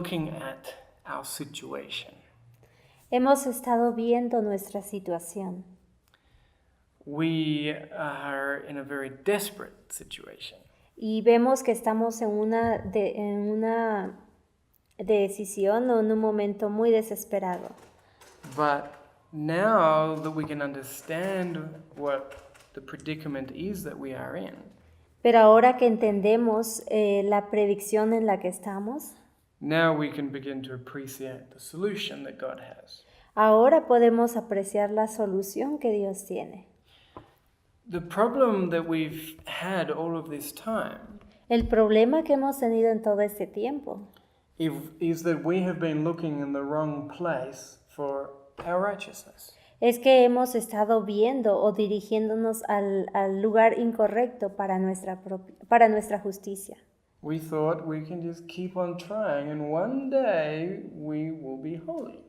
looking at our situation. Hemos estado viendo nuestra situación. We are in a very desperate situation. Y vemos que estamos en una decisión o en un momento muy desesperado. But now that we can understand what the predicament is that we are in, Pero ahora que entendemos la predicción en la que estamos, now we can begin to appreciate the solution that God has. ahora podemos apreciar la solución que Dios tiene. The problem that we've had all of this time El problema que hemos tenido en todo este tiempo is that we have been looking in the wrong place for our righteousness. es que hemos estado viendo o dirigiéndonos al lugar incorrecto para nuestra justicia. We thought we can just keep on trying and one day we will be holy.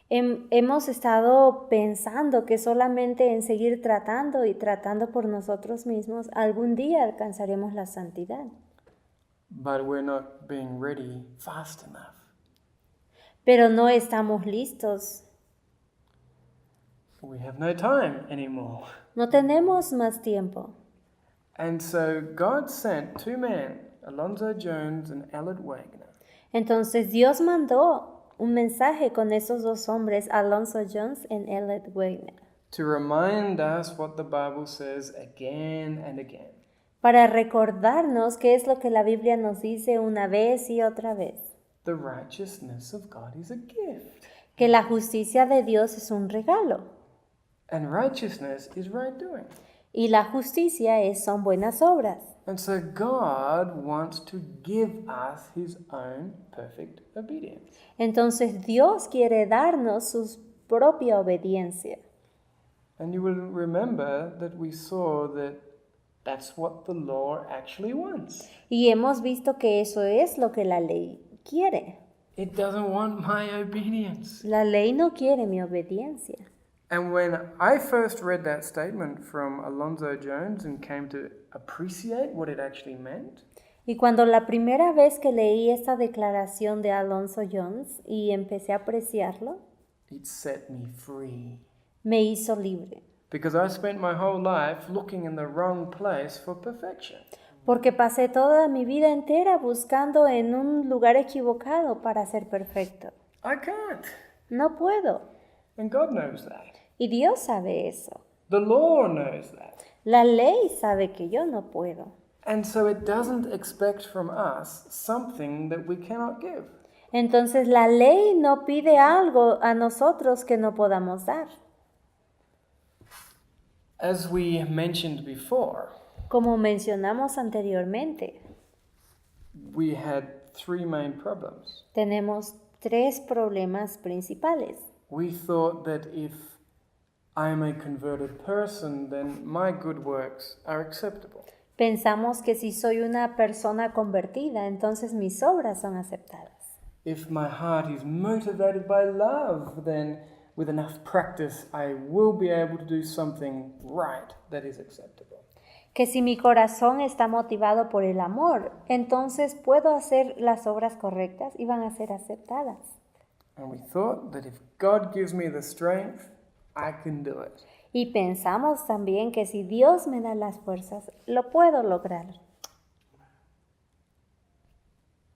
Hemos estado pensando que solamente en seguir tratando y tratando por nosotros mismos, algún día alcanzaremos la santidad. But we're not being ready fast enough. Pero no estamos listos. We have no time anymore. No tenemos más tiempo. And so God sent two men, Alonzo Jones and Aled Wagner, Entonces Dios mandó un mensaje con esos dos hombres, Alonzo Jones y Aled Wagner, to remind us what the Bible says again and again. para recordarnos qué es lo que la Biblia nos dice una vez y otra vez. The righteousness of God is a gift. Que la justicia de Dios es un regalo. And righteousness is right doing. Y la justicia son buenas obras. And so God wants to give us his own perfect obedience. Entonces Dios quiere darnos su propia obediencia. And you will remember that we saw that that's what the law actually wants. Y hemos visto que eso es lo que la ley quiere. It doesn't want my obedience. La ley no quiere mi obediencia. And when I first read that statement from Alonzo Jones and came to appreciate what it actually meant, Y cuando la primera vez que leí esta declaración de Alonzo Jones y empecé a apreciarlo, it set me free. me hizo libre. Because I spent my whole life looking in the wrong place for perfection. Porque pasé toda mi vida entera buscando en un lugar equivocado para ser perfecto. I can't. No puedo. And God knows that. Y Dios sabe eso. The law knows that. La ley sabe que yo no puedo. And so it doesn't expect from us something that we cannot give. Entonces la ley no pide algo a nosotros que no podamos dar. As we mentioned before, Como mencionamos anteriormente, we had three main problems. tenemos tres problemas principales. We thought that if I am a converted person, then my good works are acceptable. Pensamos que si soy una persona convertida, entonces mis obras son aceptadas. If my heart is motivated by love, then with enough practice I will be able to do something right that is acceptable. Que si mi corazón está motivado por el amor, entonces puedo hacer las obras correctas y van a ser aceptadas. And we thought that if God gives me the strength, I can do it. Y pensamos también que si Dios me da las fuerzas, lo puedo lograr.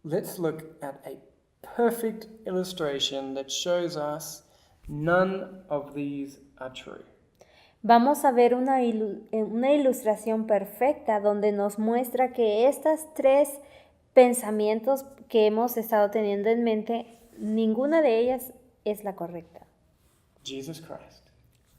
Let's look at a perfect illustration that shows us none of these are true. Vamos a ver una ilustración perfecta donde nos muestra que estas tres pensamientos que hemos estado teniendo en mente, ninguna de ellas es la correcta. Jesus Christ.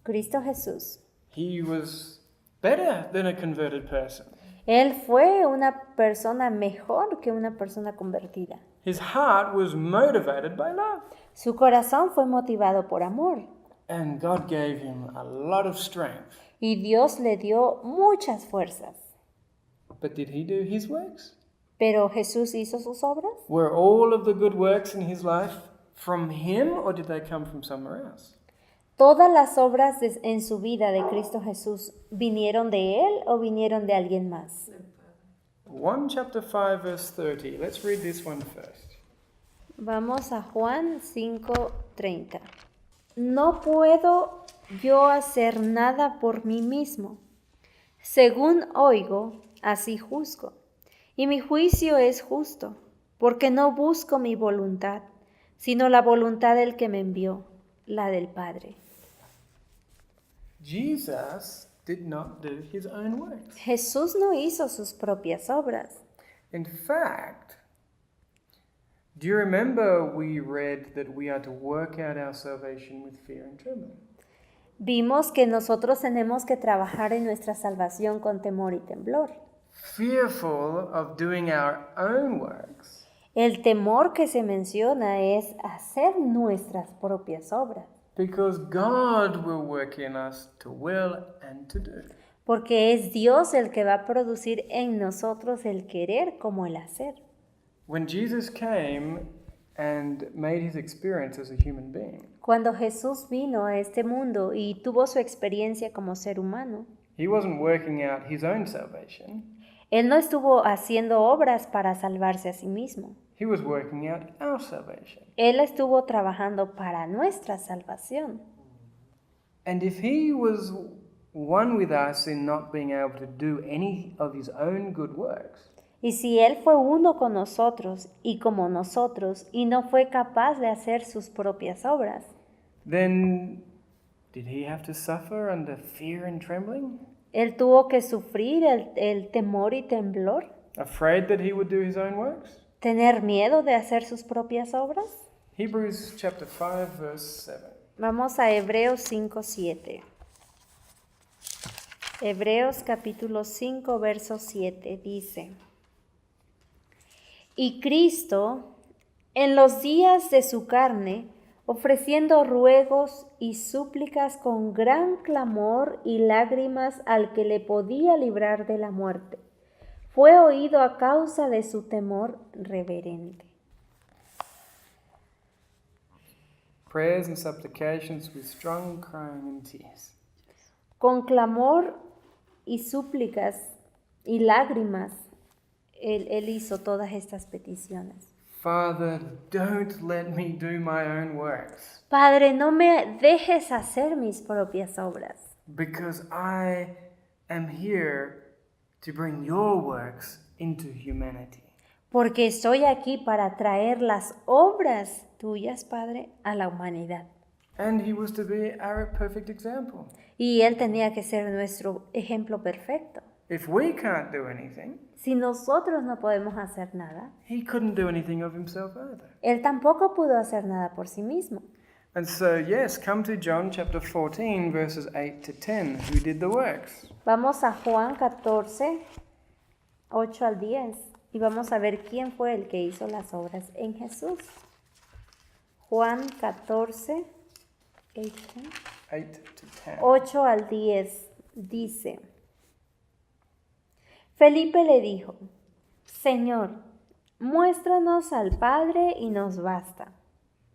Cristo Jesús. He was better than a converted person. Él fue una persona mejor que una persona convertida. His heart was motivated by love. Su corazón fue motivado por amor. And God gave him a lot of strength. Y Dios le dio muchas fuerzas. But did he do his works? ¿Pero Jesús hizo sus obras? Were all of the good works in his life from him, or did they come from somewhere else? ¿Todas las obras en su vida de Cristo Jesús vinieron de Él o vinieron de alguien más? 1 chapter 5 verse 30. Let's read this one first. Vamos a Juan 5:30. No puedo yo hacer nada por mí mismo. Según oigo, así juzgo. Y mi juicio es justo, porque no busco mi voluntad, sino la voluntad del que me envió, la del Padre. Jesus did not do his own works. Jesús no hizo sus propias obras. In fact, do you remember we read that we are to work out our salvation with fear and trembling? Vimos que nosotros tenemos que trabajar en nuestra salvación con temor y temblor. Fearful of doing our own works, El temor que se menciona es hacer nuestras propias obras, because God will work in us to will and to do. porque es Dios el que va a producir en nosotros el querer como el hacer. When Jesus came and made his experience as a human being, Cuando Jesús vino a este mundo y tuvo su experiencia como ser humano, he wasn't working out his own salvation. Él no estuvo haciendo obras para salvarse a sí mismo. He was working out our salvation. Él estuvo trabajando para nuestra salvación. And if he was one with us in not being able to do any of his own good works, Y si Él fue uno con nosotros y como nosotros y no fue capaz de hacer sus propias obras, then did he have to suffer under fear and trembling? Él tuvo que sufrir el temor y temblor, Afraid that he would do his own works? tener miedo de hacer sus propias obras. Hebrews chapter 5 verse 7. Vamos a Hebreos 5:7. Hebreos capítulo 5, verso 7 dice: Y Cristo, en los días de su carne, ofreciendo ruegos y súplicas con gran clamor y lágrimas al que le podía librar de la muerte, fue oído a causa de su temor reverente. Prayers and supplications with strong crying and tears. Con clamor y súplicas y lágrimas, él hizo todas estas peticiones. Father, don't let me do my own works, Padre, no me dejes hacer mis propias obras, because I am here to bring your works into humanity. porque estoy aquí para traer las obras tuyas, Padre, a la humanidad. And he was to be our perfect example. Y Él tenía que ser nuestro ejemplo perfecto. If we can't do anything, Si nosotros no podemos hacer nada, he couldn't do anything of himself either. Él tampoco pudo hacer nada por sí mismo. And so, yes, come to John chapter 14, verses 8 to 10. Who did the works? Vamos a Juan 14, 8 al 10, y vamos a ver quién fue el que hizo las obras en Jesús. Juan 14, 8 to 10. 8 al 10 dice: Felipe le dijo: Señor, muéstranos al Padre y nos basta.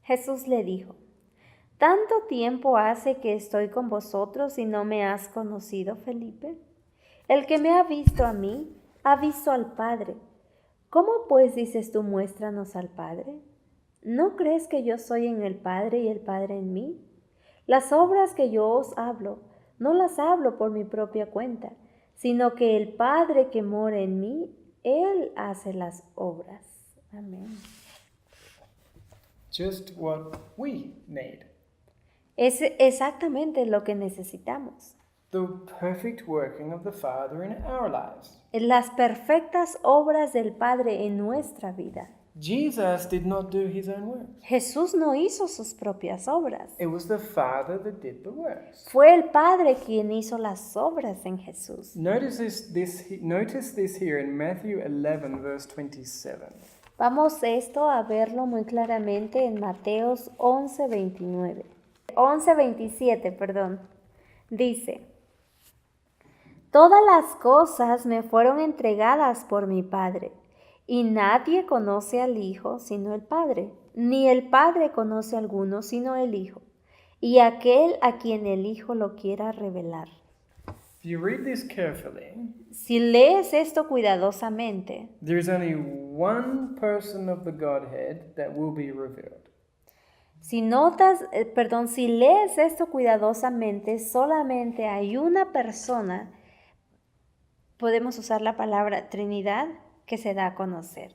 Jesús le dijo: ¿Tanto tiempo hace que estoy con vosotros y no me has conocido, Felipe? El que me ha visto a mí, ha visto al Padre. ¿Cómo pues dices tú, muéstranos al Padre? ¿No crees que yo soy en el Padre y el Padre en mí? Las obras que yo os hablo, no las hablo por mi propia cuenta, sino que el Padre que mora en mí, Él hace las obras. Amén. Just what we need. Es exactamente lo que necesitamos. The perfect working of the Father in our lives. Las perfectas obras del Padre en nuestra vida. Jesus did not do his own works. Jesús no hizo sus propias obras. It was the Father that did the works. Fue el Padre quien hizo las obras en Jesús. Notice this here in Matthew 11, verse 27. Vamos esto a verlo muy claramente en Mateos 11:27, perdón. Dice: Todas las cosas me fueron entregadas por mi Padre, y nadie conoce al Hijo sino el Padre, ni el Padre conoce a alguno sino el Hijo, y aquel a quien el Hijo lo quiera revelar. If you read this carefully, Si lees esto cuidadosamente, there is only one person of the Godhead that will be revealed. si lees esto cuidadosamente, solamente hay una persona, podemos usar la palabra Trinidad, que se da a conocer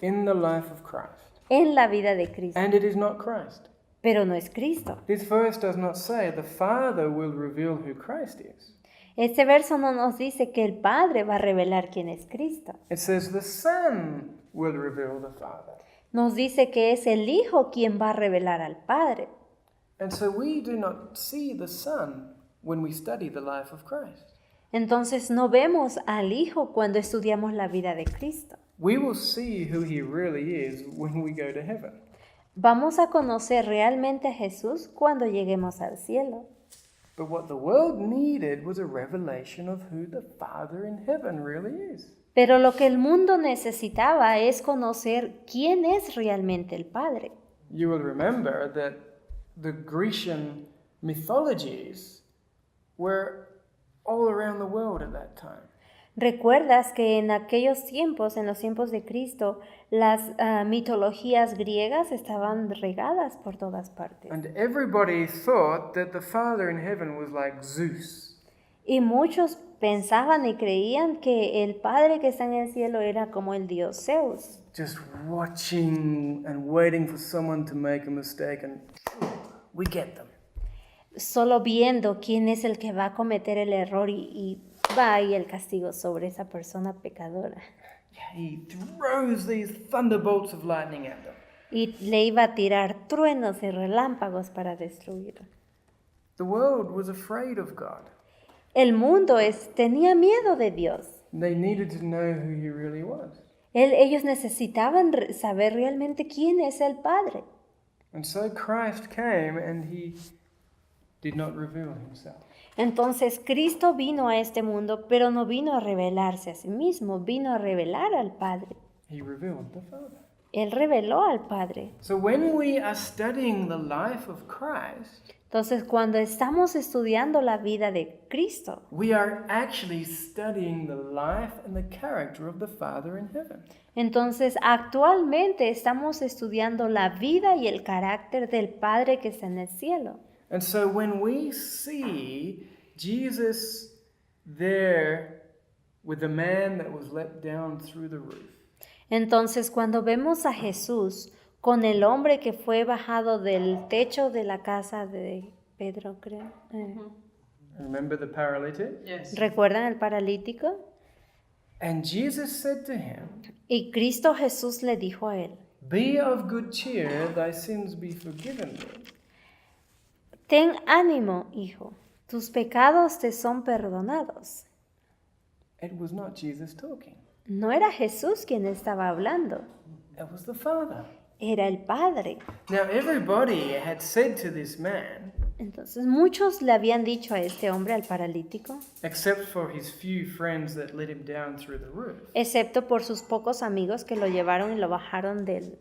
In the life of Christ. en la vida de Cristo, And it is not Christ. pero no es Cristo. This verse does not say the Father will reveal who Christ is. Este verso no nos dice que el Padre va a revelar quién es Cristo. It says the Son will reveal the Father. Nos dice que es el Hijo quien va a revelar al Padre. And so we do not see the Son when we study the life of Christ. Entonces no vemos al Hijo cuando estudiamos la vida de Cristo. We will see who he really is when we go to heaven. Vamos a conocer realmente a Jesús cuando lleguemos al cielo. But what the world needed was a revelation of who the Father in heaven really is. Pero lo que el mundo necesitaba es conocer quién es realmente el Padre. You will remember that the Grecian mythologies were all around the world at that time. ¿Recuerdas que en aquellos tiempos, en los tiempos de Cristo, las mitologías griegas estaban regadas por todas partes? And everybody thought that the Father in heaven was like Zeus. Y muchos pensaban y creían que el Padre que está en el cielo era como el dios Zeus, Just watching and waiting for someone to make a mistake and we get them. solo viendo quién es el que va a cometer el error y va ahí el castigo sobre esa persona pecadora. He throws these thunderbolts of lightning at them. Y le iba a tirar truenos y relámpagos para destruirlo. The world was afraid of God. El mundo tenía miedo de Dios. They needed to know who he really was. Ellos necesitaban saber realmente quién es el Padre. And so Christ came and he did not reveal himself. Entonces Cristo vino a este mundo, pero no vino a revelarse a sí mismo, vino a revelar al Padre. He revealed the Father. Él reveló al Padre. So when we are studying the life of Christ, Entonces, cuando estamos estudiando la vida de Cristo, we are actually studying the life and the character of the Father in heaven. entonces actualmente estamos estudiando la vida y el carácter del Padre que está en el cielo. And so when we see Jesus there with the man that was let down through the roof, Entonces, cuando vemos a Jesús con el hombre que fue bajado del techo de la casa de Pedro, creo. remember the paralytic? Yes. ¿Recuerdan el paralítico? And Jesus said to him, Y Cristo Jesús le dijo a él, "Be of good cheer, thy sins be forgiven thee." ten ánimo, hijo, tus pecados te son perdonados. It was not Jesus talking. No era Jesús quien estaba hablando, It was the Father. era el Padre. Now everybody had said to this man, Entonces muchos le habían dicho a este hombre, al paralítico, except for his few friends that let him down through the roof, excepto por sus pocos amigos que lo llevaron y lo bajaron del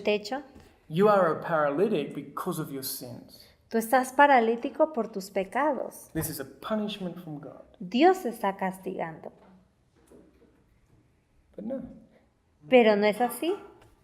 techo, "You are a paralytic because of your sins. tú estás paralítico por tus pecados. This is a punishment from God." Dios te está castigando. But no. Pero no es así.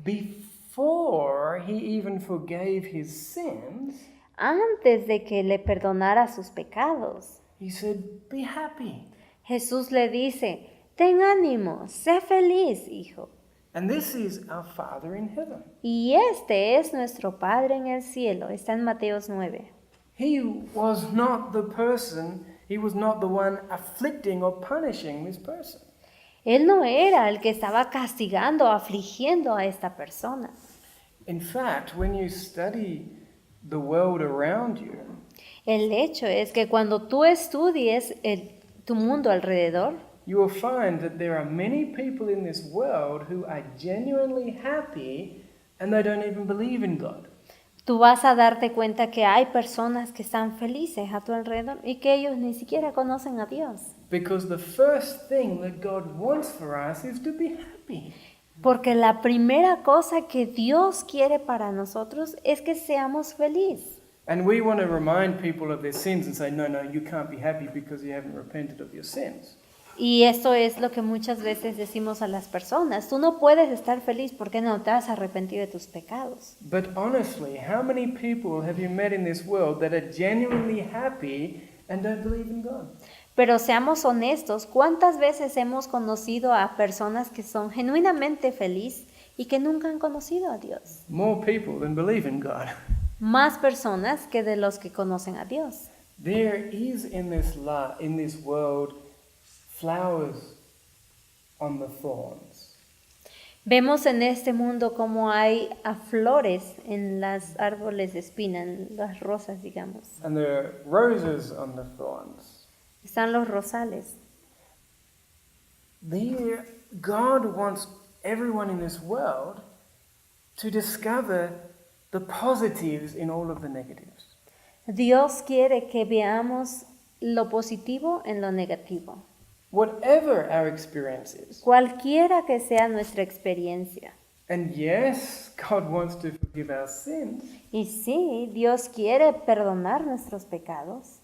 Before he even forgave his sins, Antes de que le perdonara sus pecados, he said, "Be happy." Jesús le dice, ten ánimo, sé feliz, hijo. And this is our Father in heaven. Y este es nuestro Padre en el cielo. Está en Mateos 9. He was not the person, he was not the one afflicting or punishing this person. Él no era el que estaba castigando, afligiendo a esta persona. In fact, when you study the world around you, El hecho es que cuando tú estudies tu mundo alrededor, you will find that there are many people in this world who are genuinely happy and they don't even believe in God. tú vas a darte cuenta que hay personas que están felices a tu alrededor y que ellos ni siquiera conocen a Dios. Because the first thing that God wants for us is to be happy. Porque la primera cosa que Dios quiere para nosotros es que seamos felices. And we want to remind people of their sins and say, no, you can't be happy because you haven't repented of your sins. Y esto es lo que muchas veces decimos a las personas. Tú no puedes estar feliz porque no te has arrepentido de tus pecados. But honestly, how many people have you met in this world that are genuinely happy and don't believe in God? Pero seamos honestos, ¿cuántas veces hemos conocido a personas que son genuinamente felices y que nunca han conocido a Dios? More people than believe in God. Más personas que de los que conocen a Dios. There is in this world flowers on the thorns. Vemos en este mundo como hay flores en los árboles de espina, en las rosas, digamos. And there are roses on the thorns. Están los rosales. God wants everyone in this world to discover the positives in all of the negatives. Dios quiere que veamos lo positivo en lo negativo. Whatever our experience is. Cualquiera que sea nuestra experiencia. And yes, God wants to forgive our sins. Y sí, Dios quiere perdonar nuestros pecados,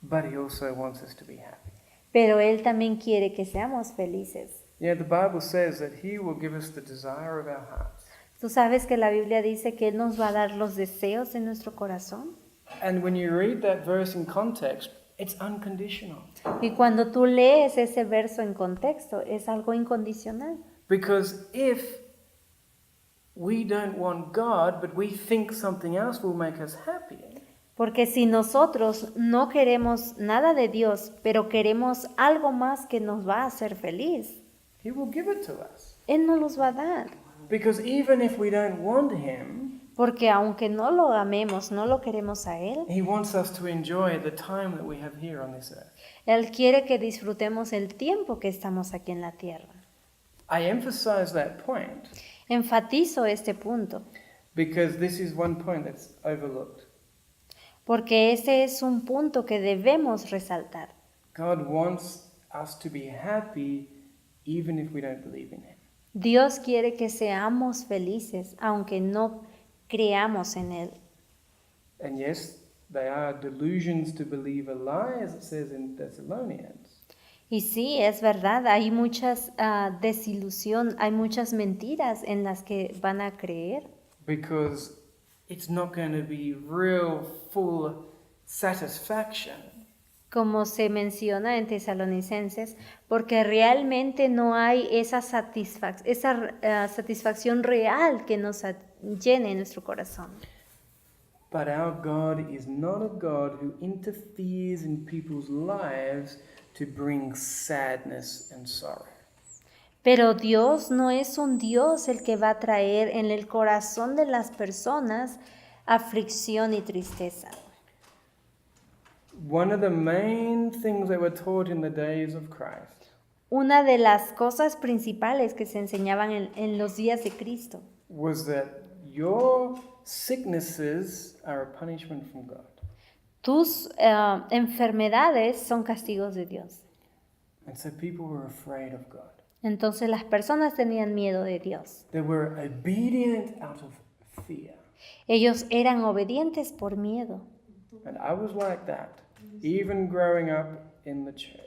But He also wants us to be happy. pero Él también quiere que seamos felices. Yeah, the Bible says that He will give us the desire of our hearts. Tú sabes que la Biblia dice que Él nos va a dar los deseos de nuestro corazón. And when you read that verse in context, it's unconditional. Y cuando tú lees ese verso en contexto, es algo incondicional. Because if we don't want God, but we think something else will make us happy, Porque si nosotros no queremos nada de Dios, pero queremos algo más que nos va a hacer feliz, He will give it to us. Él nos los va a dar. Because even if we don't want Him, Porque aunque no lo amemos, no lo queremos a Él, He wants us to enjoy the time that we have here on this earth. Él quiere que disfrutemos el tiempo que estamos aquí en la tierra. I emphasize that point Enfatizo este punto, because this is one point that's overlooked. porque ese es un punto que debemos resaltar. God wants us to be happy even if we don't believe in Him. Dios quiere que seamos felices, aunque no creamos en Él. And yes, they are delusions to believe a lie, as it says in Thessalonians. Y sí, es verdad, hay muchas desilusión, hay muchas mentiras en las que van a creer, Because it's not going to be real full satisfaction. como se menciona en Tesalonicenses, porque realmente no hay esa satisfacción real que nos llene nuestro corazón. But our God is not a God who interferes in people's lives to bring sadness and sorrow. Pero Dios no es un Dios el que va a traer en el corazón de las personas aflicción y tristeza. One of the main things that were taught in the days of Christ Una de las cosas principales que se enseñaban en los días de Cristo was that your sicknesses are a punishment from God. tus enfermedades son castigos de Dios. And so people were afraid of God. Entonces las personas tenían miedo de Dios. They were obedient out of fear. Ellos eran obedientes por miedo. And I was like that, even growing up in the church.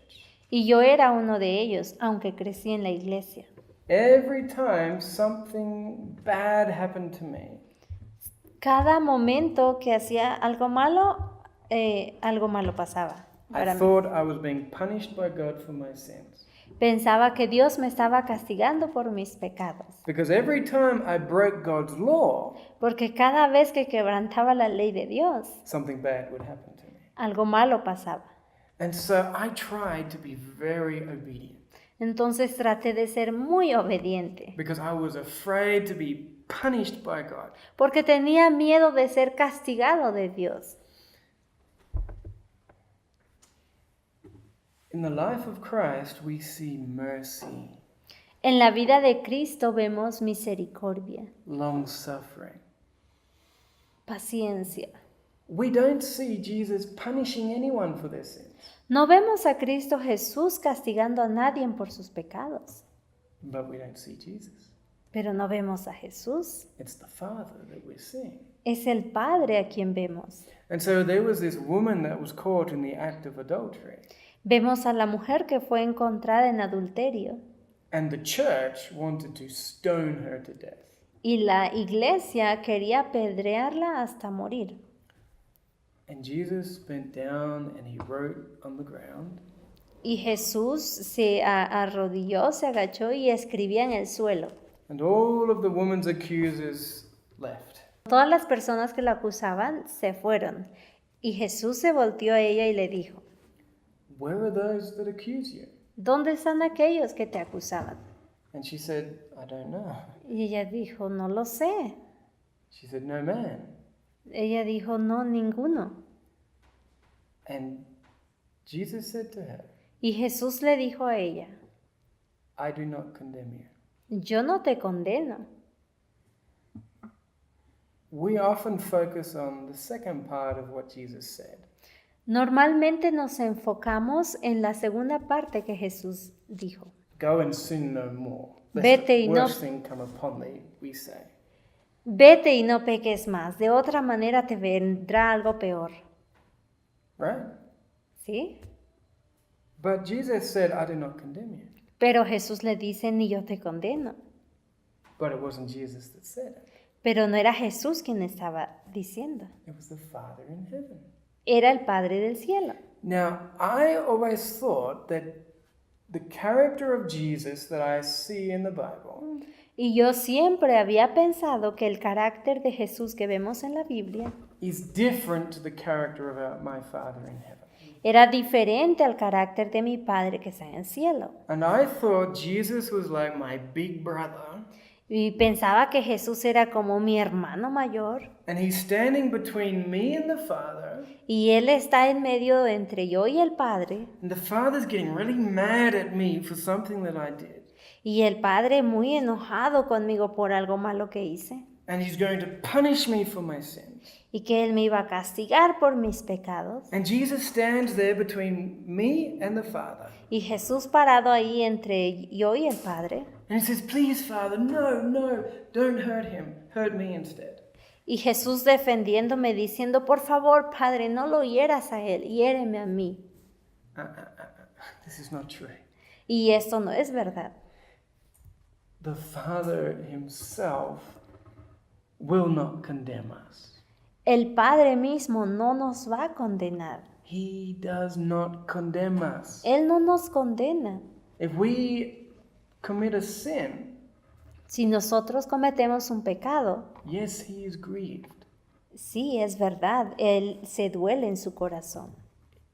Y yo era uno de ellos, aunque crecí en la iglesia. Every time something bad happened to me, Cada momento que hacía algo malo pasaba I para mí. thought I was being punished by God for my sins. Pensaba que Dios me estaba castigando por mis pecados. Because every time I broke God's law, Porque cada vez que quebrantaba la ley de Dios, something bad would happen to me. algo malo pasaba. And so I tried to be very obedient Entonces traté de ser muy obediente, because I was afraid to be punished by God. porque tenía miedo de ser castigado de Dios. In the life of Christ, we see mercy, En la vida de Cristo vemos misericordia, long suffering. paciencia. We don't see Jesus punishing anyone for their sins, No vemos a Cristo Jesús castigando a nadie por sus pecados, but we don't see Jesus. pero no vemos a Jesús. It's the Father that we're seeing. Es el Padre a quien vemos. And so there was this woman that was caught in the act of adultery. Vemos a la mujer que fue encontrada en adulterio And the church wanted to stone her to death. y la iglesia quería apedrearla hasta morir. And Jesus bent down and he wrote on the ground. Y Jesús se arrodilló, se agachó y escribía en el suelo. And all of the woman's accusers left. Todas las personas que la acusaban se fueron. Y Jesús se volteó a ella y le dijo, Where are those that accuse you? ¿dónde están aquellos que te acusaban? And she said, I don't know. Y ella dijo, no lo sé. She said, No man. Ella dijo, no, ninguno. And Jesus said to her, Y Jesús le dijo a ella, I do not condemn you. yo no te condeno. We often focus on the second part of what Jesus said. Normalmente nos enfocamos en la segunda parte que Jesús dijo. Go and sin no more. Vete y the no- worst thing come upon thee, we say. Vete y no peques más, de otra manera te vendrá algo peor. Right? ¿Sí? But Jesus said, I do not condemn you. Pero Jesús le dice, ni yo te condeno. But it wasn't Jesus that said it. Pero no era Jesús quien estaba diciendo, It was the Father in heaven. era el Padre del cielo. Now, I always thought that the character of Jesus that I see in the Bible Y yo siempre había pensado que el carácter de Jesús que vemos en la Biblia is different to the character of my Father in heaven. era diferente al carácter de mi Padre que está en el cielo. And I thought Jesus was like my big brother, Y pensaba que Jesús era como mi hermano mayor and he's standing between me and the Father, y Él está en medio entre yo y el Padre. and the Father's getting really mad at me for something that I did. Y el Padre muy enojado conmigo por algo malo que hice. And he's going to punish me for my sins. Y que Él me iba a castigar por mis pecados. And Jesus stands there between me and the Father. Y Jesús parado ahí entre yo y el Padre. And he says, Please, Father, no, don't hurt him. Hurt me instead. Y Jesús defendiéndome diciendo, por favor, Padre, no lo hieras a Él, hiéreme a mí. This is not true. Y esto no es verdad. The Father himself will not condemn us. El Padre mismo no nos va a condenar. He does not condemn us. Él no nos condena. If we commit a sin, Si nosotros cometemos un pecado, yes, he is grieved, sí, es verdad, Él se duele en su corazón,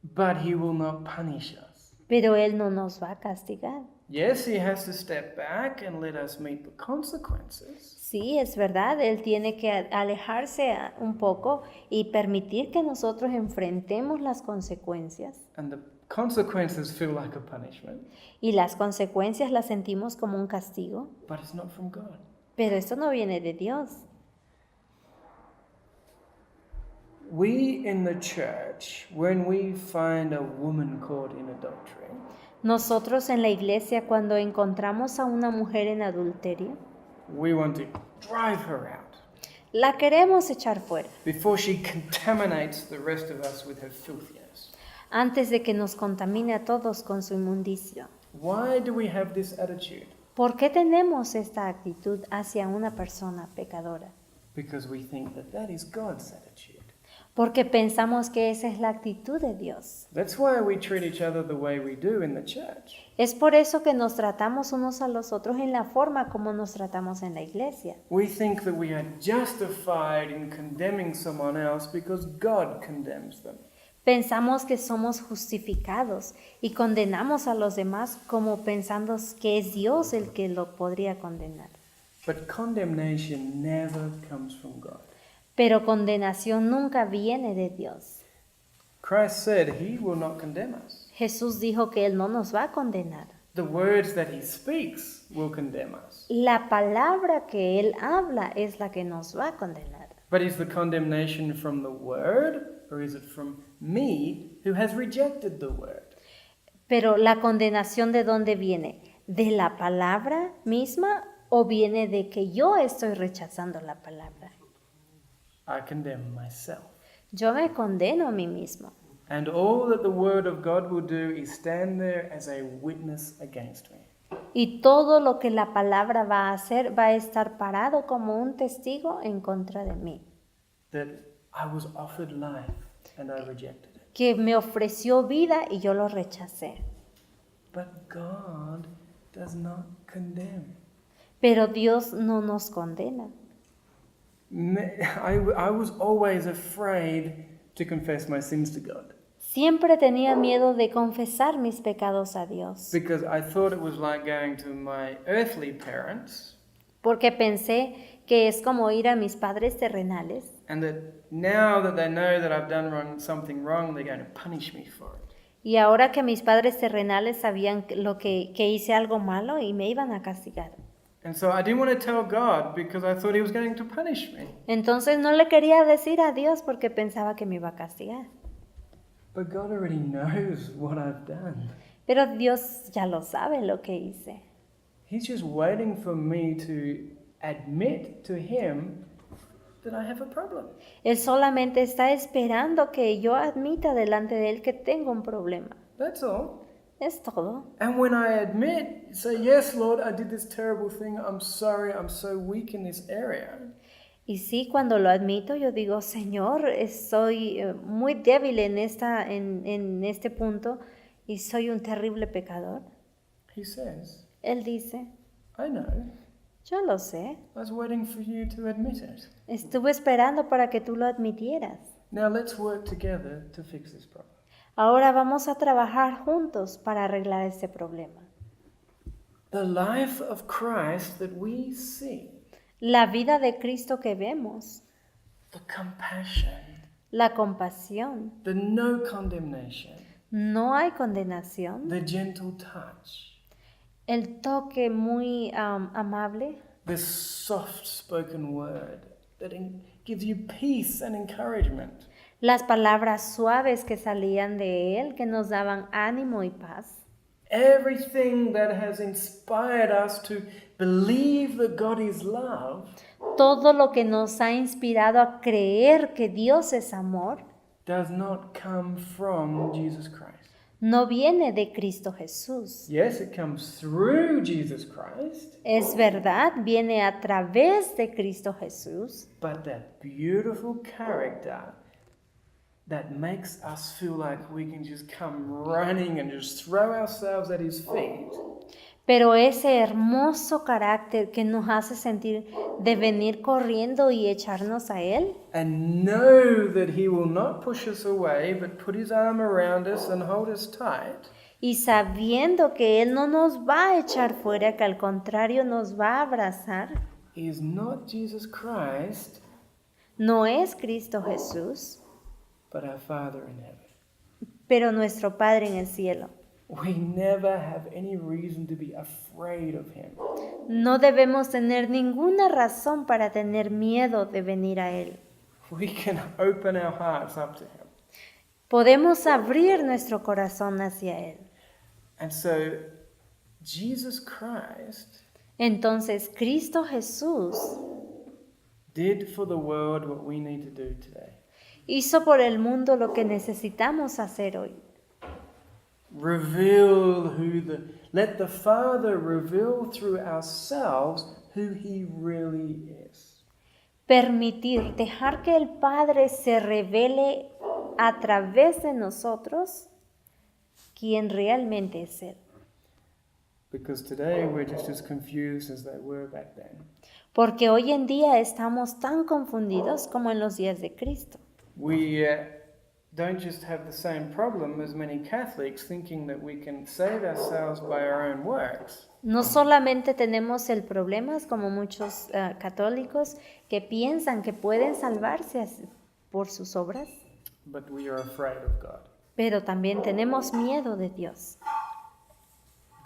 but he will not punish us. pero Él no nos va a castigar. Yes, he has to step back and let us meet the consequences. Sí, es verdad, Él tiene que alejarse un poco y permitir que nosotros enfrentemos las consecuencias. And the consequences feel like a punishment, Y las consecuencias las sentimos como un castigo, but it's not from God. pero esto no viene de Dios. We in the church, when we find a woman caught in adultery, Nosotros en la iglesia, cuando encontramos a una mujer en adulterio, we want to drive her out la queremos echar fuera before she contaminates the rest of us with her filthiness. antes de que nos contamine a todos con su inmundicia. Why do we have this attitude? ¿Por qué tenemos esta actitud hacia una persona pecadora? Because we think that that is God's attitude. Porque pensamos que esa es la actitud de Dios. That's why we treat each other the way we do in the church. Es por eso que nos tratamos unos a los otros en la forma como nos tratamos en la iglesia. We think that we are justified in condemning someone else because God condemns them. Pensamos que somos justificados y condenamos a los demás como pensando que es Dios el que lo podría condenar. But condemnation never comes from God. Pero condenación nunca viene de Dios. Christ said he will not condemn us. Jesús dijo que Él no nos va a condenar. The words that he speaks will condemn us. La palabra que Él habla es la que nos va a condenar. But is the condemnation from the word, or is it from me who has rejected the word? Pero la condenación, ¿de dónde viene? ¿De la palabra misma o viene de que yo estoy rechazando la palabra? I condemn myself. Yo me condeno a mí mismo. And all that the word of God will do is stand there as a witness against me. Y todo lo que la palabra va a hacer va a estar parado como un testigo en contra de mí. That I was offered life and I rejected it. Que me ofreció vida y yo lo rechacé. But God does not condemn. Pero Dios no nos condena. I was always afraid to confess my sins to God. Siempre tenía miedo de confesar mis pecados a Dios. Because I thought it was like going to my earthly parents. Porque pensé que es como ir a mis padres terrenales. And that now that they know that I've done something wrong, they're going to punish me for it. Y ahora que mis padres terrenales sabían que hice algo malo y me iban a castigar. And so I didn't want to tell God because I thought he was going to punish me. Entonces no le quería decir a Dios porque pensaba que me iba a castigar. But God already knows what I've done. Pero Dios ya lo sabe lo que hice. He's just waiting for me to admit to him that I have a problem. Él solamente está esperando que yo admita delante de Él que tengo un problema. That's all. Es todo. And when I admit, say, yes, Lord, I did this terrible thing. I'm sorry. I'm so weak in this area. Y sí, cuando lo admito, yo digo, Señor, soy muy débil en este punto y soy un terrible pecador. He says, Él dice, I know. yo lo sé. I was waiting for you to admit it. Estuve esperando para que tú lo admitieras. Now let's work together to fix this problem. Ahora vamos a trabajar juntos para arreglar este problema. The life of Christ that we see, La vida de Cristo que vemos, the compassion, la compasión, the no condemnation, no hay condenación, the gentle touch, el toque muy amable, the soft spoken word that gives you peace and encouragement. las palabras suaves que salían de Él, que nos daban ánimo y paz. Everything that has inspired us to believe that God is love Todo lo que nos ha inspirado a creer que Dios es amor, does not come from Jesus Christ. no viene de Cristo Jesús. Yes, it comes through Jesus Christ, Es verdad, viene a través de Cristo Jesús, but that beautiful character that makes us feel like we can just come running and just throw ourselves at his feet pero ese hermoso carácter que nos hace sentir de venir corriendo y echarnos a Él, and know that he will not push us away but put his arm around us and hold us tight, y sabiendo que Él no nos va a echar fuera, que al contrario nos va a abrazar, is not Jesus Christ, no es Cristo Jesús, but our Father in heaven. pero nuestro Padre en el cielo. We never have any reason to be afraid of him. No debemos tener ninguna razón para tener miedo de venir a Él. We can open our hearts up to him. Podemos abrir nuestro corazón hacia Él. And so, Jesus Christ Entonces, Cristo Jesús did for the world what we need to do today. hizo por el mundo lo que necesitamos hacer hoy. Let the Father reveal through ourselves who he really is. Permitir, dejar que el Padre se revele a través de nosotros quién realmente es Él. Because today we're just as confused as they were back then. Porque hoy en día estamos tan confundidos como en los días de Cristo. We don't just have the same problem as many Catholics thinking that we can save ourselves by our own works. No solamente tenemos el problema como muchos católicos que piensan que pueden salvarse por sus obras, But we are afraid of God. pero también tenemos miedo de Dios.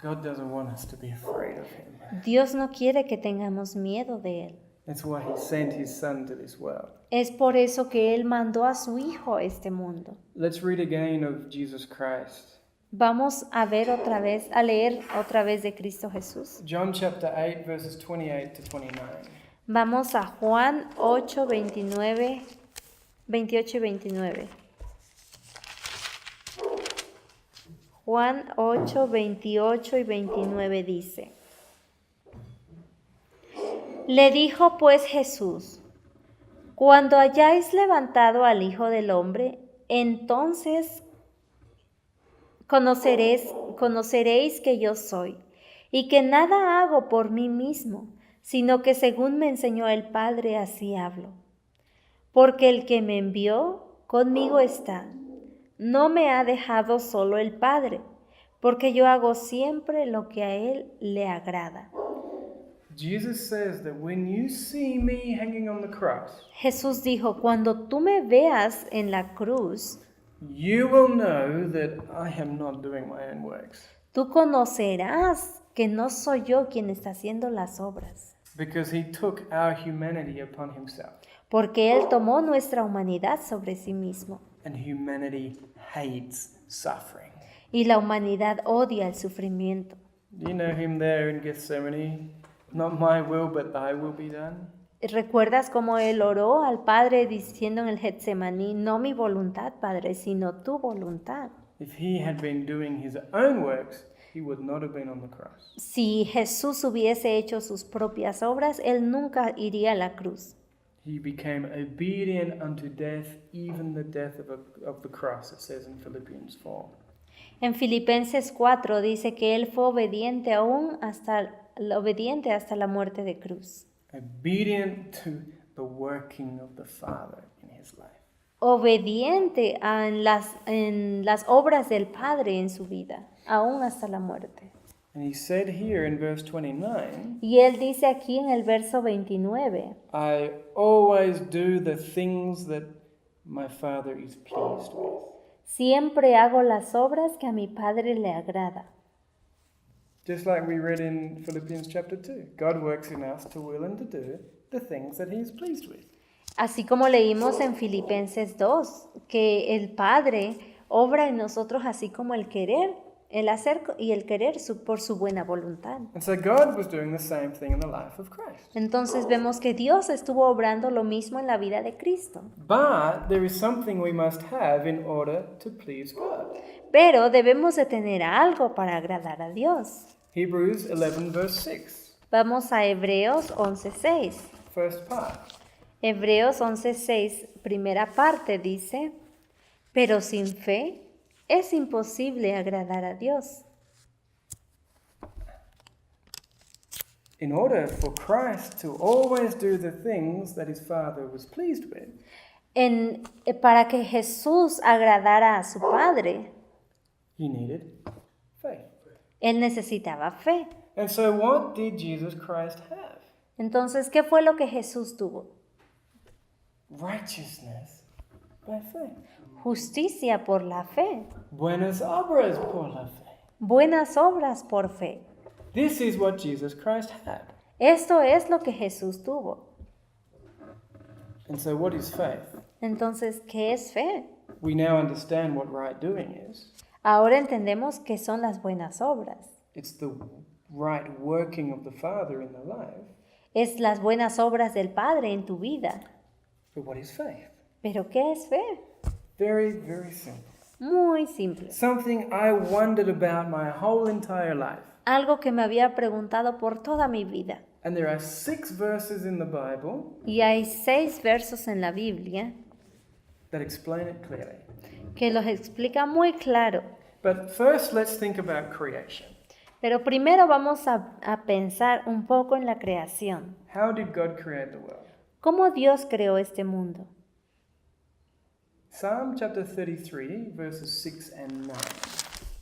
God doesn't want us to be afraid of him. Dios no quiere que tengamos miedo de Él. That's why he sent his son to this world. Es por eso que Él mandó a su Hijo a este mundo. Let's read again of Jesus Christ. Vamos a ver otra vez, a leer otra vez de Cristo Jesús. John chapter 8 verses 28 to 29. Vamos a Juan 8, 29, 28 y 29. Juan 8, 28 y 29 dice: Le dijo pues Jesús: Cuando hayáis levantado al Hijo del Hombre, entonces conoceréis que yo soy, y que nada hago por mí mismo, sino que según me enseñó el Padre, así hablo. Porque el que me envió conmigo está. No me ha dejado solo el Padre, porque yo hago siempre lo que a Él le agrada. Jesus says that when you see me hanging on the cross, Jesús dijo, cuando tú me veas en la cruz, you will know that I am not doing my own works. tú conocerás que no soy yo quien está haciendo las obras, Because he took our humanity upon himself. porque Él tomó nuestra humanidad sobre sí mismo. And humanity hates suffering. Y la humanidad odia el sufrimiento. Do you know him there in Gethsemane? Not my will, but thy will be done. ¿Recuerdas cómo Él oró al Padre diciendo en el Getsemaní, no mi voluntad, Padre, sino tu voluntad? If he had been doing his own works, he would not have been on the cross. Si Jesús hubiese hecho sus propias obras, Él nunca iría a la cruz. He became obedient unto death, even the death of the cross, it says in Philippians 4. En Filipenses 4 dice que Él fue obediente hasta la muerte de cruz. Obedient to the working of the Father in his life. Obediente en las obras del Padre en su vida, aún hasta la muerte. And he said here in verse 29, Y Él dice aquí en el verso 29, I always do the things that my Father is pleased with. siempre hago las obras que a mi Padre le agrada. Just like we read in Philippians chapter 2. God works in us to will and to do the things that he is pleased with. Así como leímos en Filipenses 2, que el Padre obra en nosotros así como el querer, el hacer y el querer por su buena voluntad. And so God was doing the same thing in the life of Christ. Entonces vemos que Dios estuvo obrando lo mismo en la vida de Cristo. But there is something we must have in order to please God. Pero debemos de tener algo para agradar a Dios. Hebrews 11 verse 6. Vamos a Hebreos 11:6. First part. Hebreos 11:6, primera parte dice, pero sin fe es imposible agradar a Dios. In order for Christ to always do the things that his Father was pleased with, Para que Jesús agradara a su Padre, he needed faith. Él necesitaba fe. And so what did Jesus Christ have? Entonces, ¿qué fue lo que Jesús tuvo? Righteousness by faith. Justicia por la fe. Buenas obras por la fe. Buenas obras por fe. This is what Jesus Christ had. Esto es lo que Jesús tuvo. And so what is faith? Entonces, ¿qué es fe? We now understand what right doing is. Ahora entendemos qué son las buenas obras. It's the right working of the Father in the life. Es las buenas obras del Padre en tu vida. But what is faith? ¿Pero qué es fe? Very, very simple. Muy simple. Something I wondered about my whole entire life. Algo que me había preguntado por toda mi vida. And there are 6 verses in the Bible Y hay 6 versos en la Biblia that explain it clearly. que los explica muy claro. But first, let's think about creation. Pero primero vamos a pensar un poco en la creación. How did God create the world? ¿Cómo Dios creó este mundo? Psalm chapter 33, verses 6 and 9.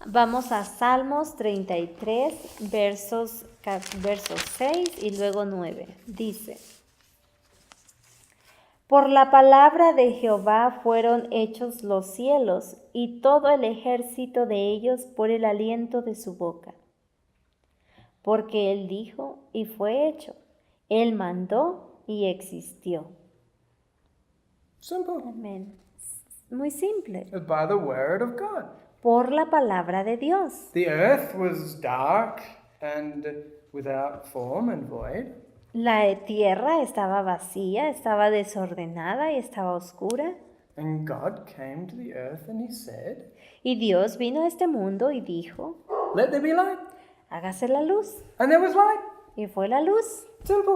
Vamos a Salmos 33, versos 6 y luego 9. Dice, por la palabra de Jehová fueron hechos los cielos y todo el ejército de ellos por el aliento de su boca. Porque Él dijo y fue hecho. Él mandó y existió. Simple. Amén. Muy simple. By the word of God. Por la palabra de Dios. The earth was dark and without form and void. La tierra estaba vacía, estaba desordenada y estaba oscura. And God came to the earth and he said, Y Dios vino a este mundo y dijo, let there be light. hágase la luz. And there was light. Y fue la luz. Simple.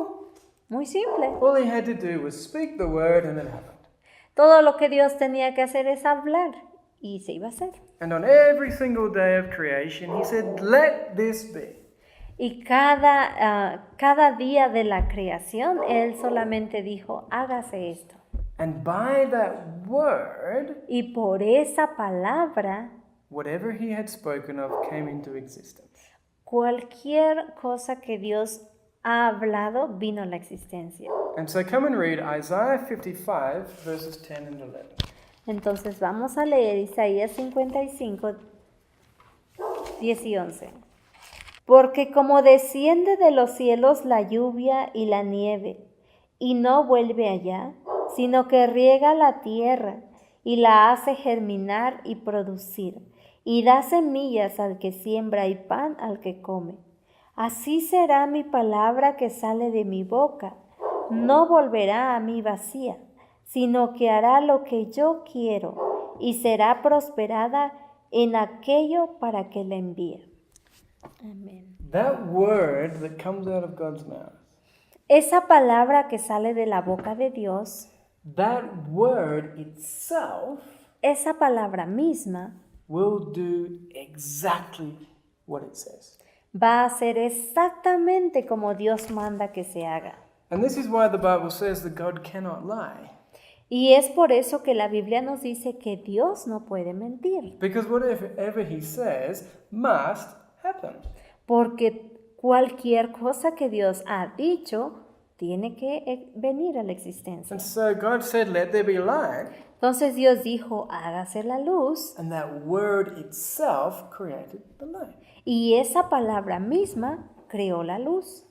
Muy simple. All he had to do was speak the word and it happened. Todo lo que Dios tenía que hacer es hablar y se iba a hacer. And on every single day of creation, he said, let this be. Y cada día de la creación, Él solamente dijo, hágase esto. And by that word, Y por esa palabra, whatever he had spoken of came into existence. cualquier cosa que Dios ha hablado vino a la existencia. And so come and read Isaiah 55, verses 10 and 11. Entonces vamos a leer Isaías 55, 10 y 11. Porque como desciende de los cielos la lluvia y la nieve, y no vuelve allá, sino que riega la tierra y la hace germinar y producir, y da semillas al que siembra y pan al que come. Así será mi palabra que sale de mi boca, no volverá a mí vacía, sino que hará lo que yo quiero, y será prosperada en aquello para que la envíe. Amén. That word that comes out of God's mouth, Esa palabra que sale de la boca de Dios, that word itself esa palabra misma, will do exactly what it says. va a hacer exactamente como Dios manda que se haga. And this is why the Bible says that God cannot lie. Y es por eso que la Biblia nos dice que Dios no puede mentir, Because whatever he says must happen. porque cualquier cosa que Dios ha dicho tiene que venir a la existencia. And so God said, let there be light. Entonces Dios dijo, hágase la luz, And that word itself created the light. y esa palabra misma creó la luz.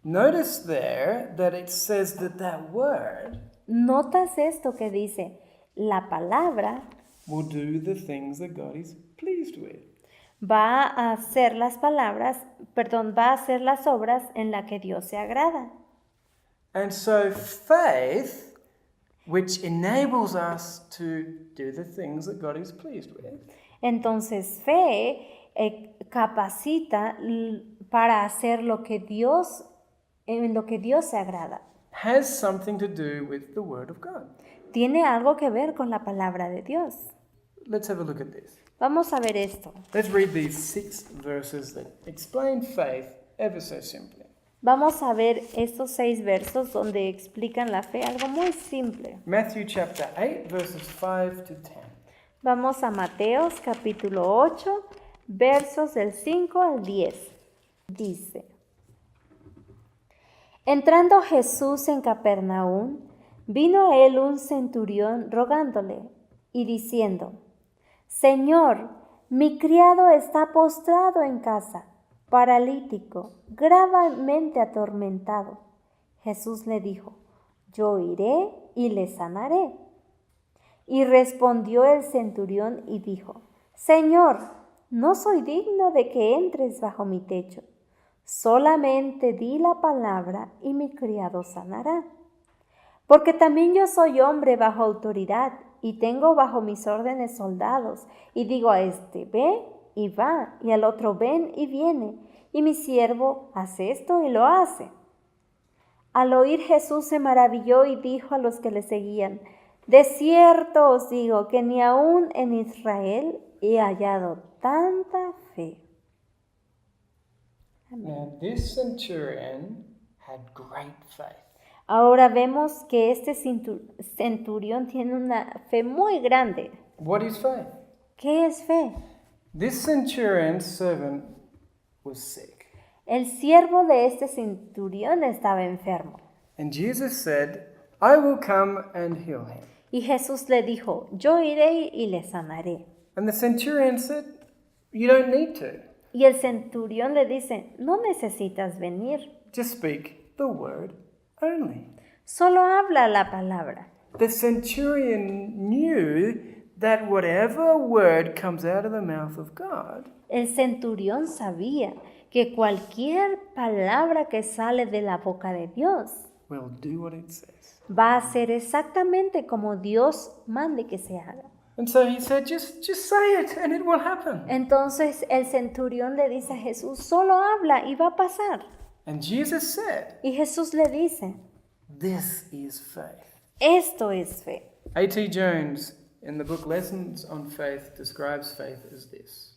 Notice there that it says that word ¿Notas esto que dice? La palabra will do the things that God is pleased with. va a hacer va a hacer las obras en las que Dios se agrada. And so faith, which enables us to do the things that God is pleased with, Entonces fe capacita para hacer en lo que Dios se agrada. has something to do with the word of God. Tiene algo que ver con la palabra de Dios. Let's have a look at this. Vamos a ver esto. Let's read these 6 verses that explain faith ever so simply. Vamos a ver estos 6 versos donde explican la fe, algo muy simple. Matthew chapter 8, verses 5 to 10. Vamos a Mateos capítulo 8, versos del 5 al 10. Dice: Entrando Jesús en Capernaum, vino a él un centurión rogándole y diciendo: Señor, mi criado está postrado en casa, paralítico, gravemente atormentado. Jesús le dijo: Yo iré y le sanaré. Y respondió el centurión y dijo: Señor, no soy digno de que entres bajo mi techo. Solamente di la palabra y mi criado sanará. Porque también yo soy hombre bajo autoridad y tengo bajo mis órdenes soldados, y digo a este, ve y va, y al otro, ven y viene, y mi siervo hace esto y lo hace. Al oír Jesús se maravilló y dijo a los que le seguían: De cierto os digo que ni aun en Israel he hallado tanta fe. Now, this centurion had great faith. Ahora vemos que este centurión tiene una fe muy grande. What is faith? ¿Qué es fe? This centurion's servant was sick. El siervo de este centurión estaba enfermo. And Jesus said, I will come and heal him. Y Jesús le dijo: Yo iré y le sanaré. And the centurion said, you don't need to. Y el centurión le dice: No necesitas venir, Just speak the word only. solo habla la palabra. The centurion knew that whatever word comes out of the mouth of God El centurión sabía que cualquier palabra que sale de la boca de Dios will do what it says. va a ser exactamente como Dios mande que se haga. And so he said, just say it and it will happen. Entonces el centurión le dice a Jesús, solo habla y va a pasar. And Jesus said, Y Jesús le dice, this is faith. esto es fe. A.T. Jones, in the book Lessons on Faith, describes faith as this.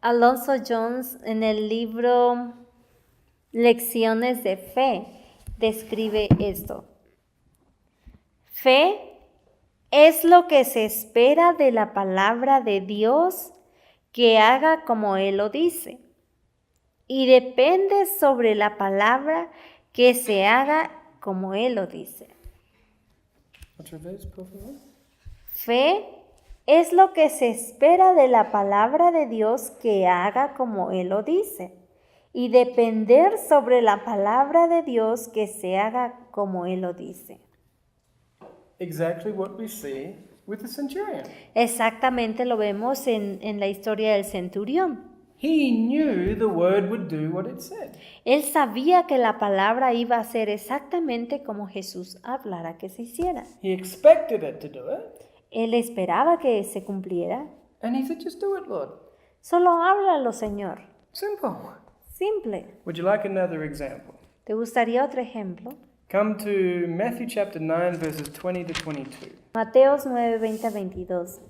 Alonso Jones en el libro Lecciones de Fe describe esto. Fe es lo que se espera de la palabra de Dios que haga como Él lo dice. Y depende sobre la palabra que se haga como Él lo dice. Otra vez, por favor. Fe es lo que se espera de la palabra de Dios que haga como Él lo dice. Y depender sobre la palabra de Dios que se haga como Él lo dice. Exactly what we see with the centurion. Exactamente lo vemos en la historia del centurión. He knew the word would do what it said. Él sabía que la palabra iba a ser exactamente como Jesús hablara que se hiciera. He expected it to do it. Él esperaba que se cumpliera. And he said, just do it, Lord. Solo háblalo, Señor. Simple. Simple. Would you like another example? ¿Te gustaría otro ejemplo? Come to Matthew chapter 9, verses 20 to 22. Mateos 9, 20 a 22.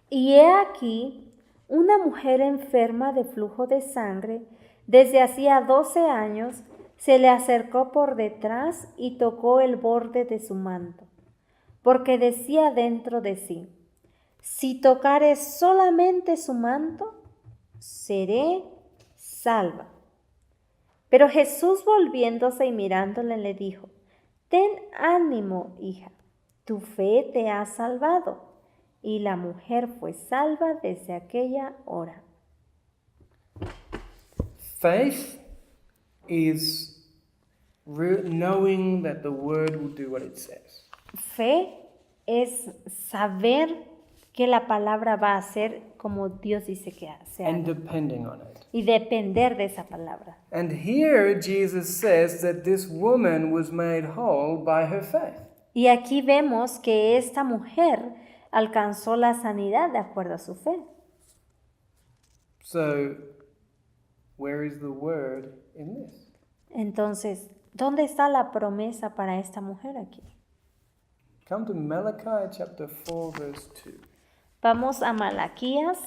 Y he aquí una mujer enferma de flujo de sangre desde hacía 12 años se le acercó por detrás y tocó el borde de su manto, porque decía dentro de sí, si tocare solamente su manto, seré salva. Pero Jesús volviéndose y mirándole le dijo, ten ánimo, hija, tu fe te ha salvado. Y la mujer fue salva desde aquella hora. Faith is knowing that the word will do what it says. Fe es saber que la palabra va a hacer como Dios dice que se And haga. depending on it. Y depender de esa palabra. And here Jesus says that this woman was made whole by her faith. Y aquí vemos que esta mujer alcanzó la sanidad de acuerdo a su fe. So, where is the word in this? Entonces, ¿dónde está la promesa para esta mujer aquí? Come to Malachi chapter 4, verse 2. Vamos a Malaquías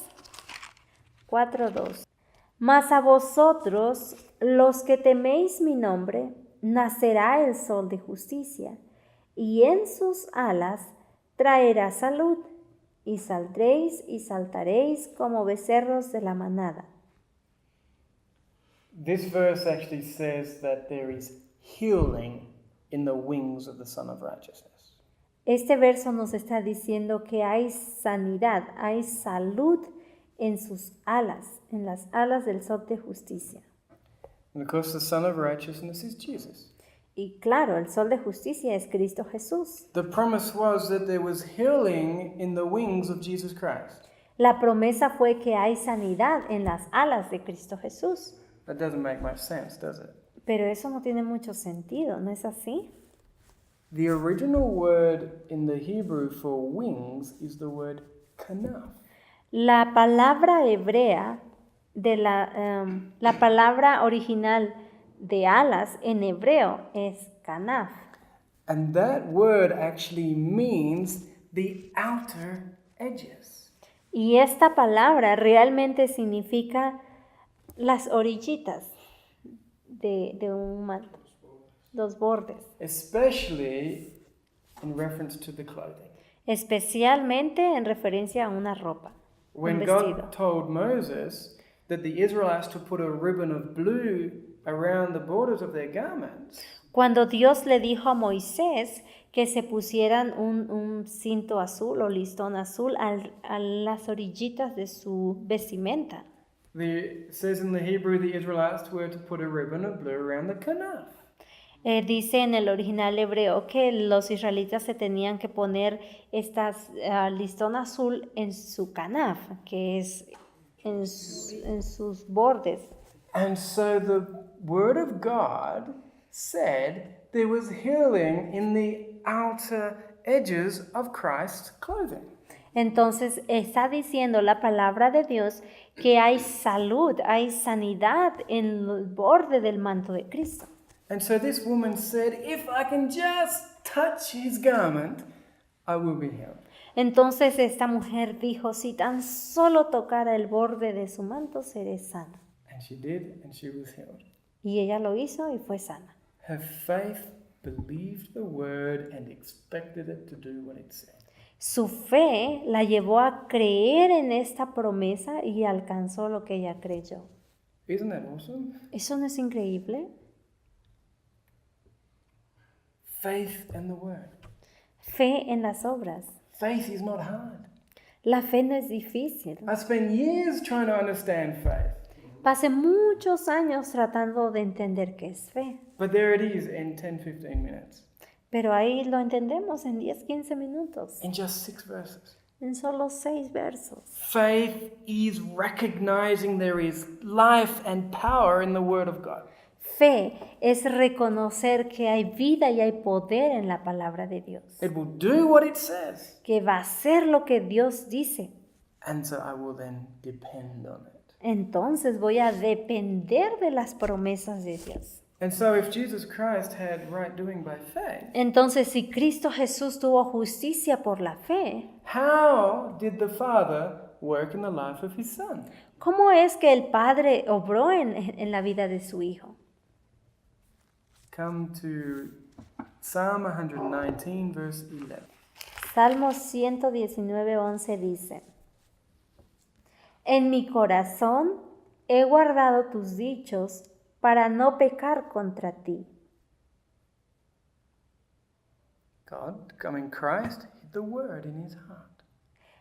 4:2. Mas a vosotros, los que teméis mi nombre, nacerá el sol de justicia, y en sus alas traerá salud, y saldréis y saltaréis como becerros de la manada. This verse actually says that there is healing in the wings of the Son of Righteousness. Este verso nos está diciendo que hay sanidad, hay salud en sus alas, en las alas del sol de justicia. And of course, the Son of Righteousness is Jesus. Y claro, el sol de justicia es Cristo Jesús. The promise was that there was healing in the wings of Jesus Christ. La promesa fue que hay sanidad en las alas de Cristo Jesús. That doesn't make much sense, does it? Pero eso no tiene mucho sentido, ¿no es así? The original word in the Hebrew for wings is the word kanaf. La palabra hebrea de la palabra original de alas en hebreo es kanaf. And that word actually means the outer edges. Y esta palabra realmente significa las orillitas de un manto, los bordes, Especially in reference to the clothing. especialmente en referencia a una ropa, un When vestido. God told Moses that the Israelites to put a ribbon of blue around the borders of their garments, Cuando Dios le dijo a Moisés que se pusieran un cinto azul o listón azul a las orillitas de su vestimenta. it says in the Hebrew the Israelites were to put a ribbon of blue around the kanaf. Dice en el original hebreo que los israelitas se tenían que poner listón azul en su canaf, que es en sus bordes. And so the Word of God said there was healing in the outer edges of Christ's clothing. Entonces está diciendo la palabra de Dios que hay salud, hay sanidad en el borde del manto de Cristo. And so this woman said, if I can just touch his garment, I will be healed. Entonces esta mujer dijo, si tan solo tocara el borde de su manto, seré sana. And she did, and she was healed. Y ella lo hizo y fue sana. Her faith believed the word and expected it to do what it said. Su fe la llevó a creer en esta promesa y alcanzó lo que ella creyó. Isn't that awesome? ¿Eso no es increíble? Faith in the word. Fe en las obras. Faith is not hard. La fe no es difícil. I spent years trying to understand faith. Pasé muchos años tratando de entender qué es fe. But there it is in 10-15 minutes. Pero ahí lo entendemos en 10-15 minutos, In just 6 verses. en solo 6 versos. Faith is recognizing there is life and power in the Word of God. Fe es reconocer que hay vida y hay poder en la palabra de Dios, It will do what it says. que va a hacer lo que Dios dice. And so I will then depend on it. Entonces voy a depender de las promesas de Dios. And so if Jesus Christ had right doing by faith, Entonces, si Cristo Jesús tuvo justicia por la fe, how did the Father work in the life of his Son? ¿cómo es que el Padre obró en la vida de su Hijo? Come to Psalm 119, verse 11. Salmo 119:11 dice: En mi corazón he guardado tus dichos para no pecar contra ti. God, coming Christ, hid the word in his heart.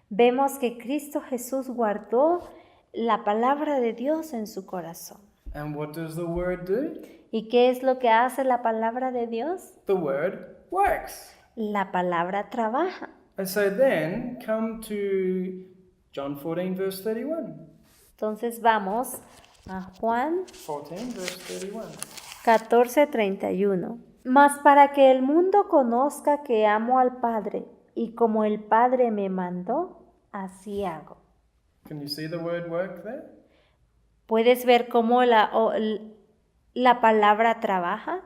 Vemos que Cristo Jesús guardó la palabra de Dios en su corazón. And what does the word do? ¿Y qué es lo que hace la palabra de Dios? The word works. La palabra trabaja. And so then come to John 14, verse 31. Entonces vamos a Juan 14, verse 31. 14:31. Mas para que el mundo conozca que amo al Padre, y como el Padre me mandó, así hago. Can you see the word work there? ¿Puedes ver cómo la palabra trabaja?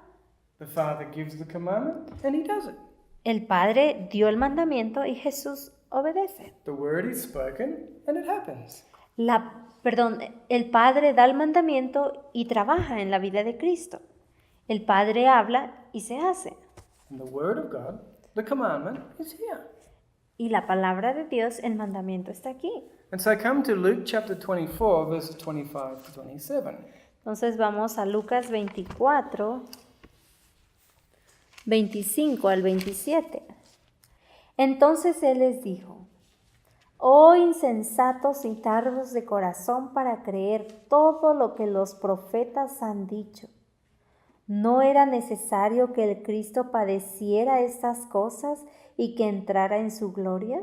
The Father gives the commandment and he does it. El Padre dio el mandamiento y Jesús obedece. The word is spoken and it happens. El Padre da el mandamiento y trabaja en la vida de Cristo. El Padre habla y se hace. And the word of God, the commandment, is here. Y la palabra de Dios, el mandamiento está aquí. And so come to Luke chapter 24, verses 25 to 27. Entonces vamos a Lucas 24, 25 al 27. Entonces Él les dijo: Oh insensatos y tardos de corazón para creer todo lo que los profetas han dicho. ¿No era necesario que el Cristo padeciera estas cosas y que entrara en su gloria?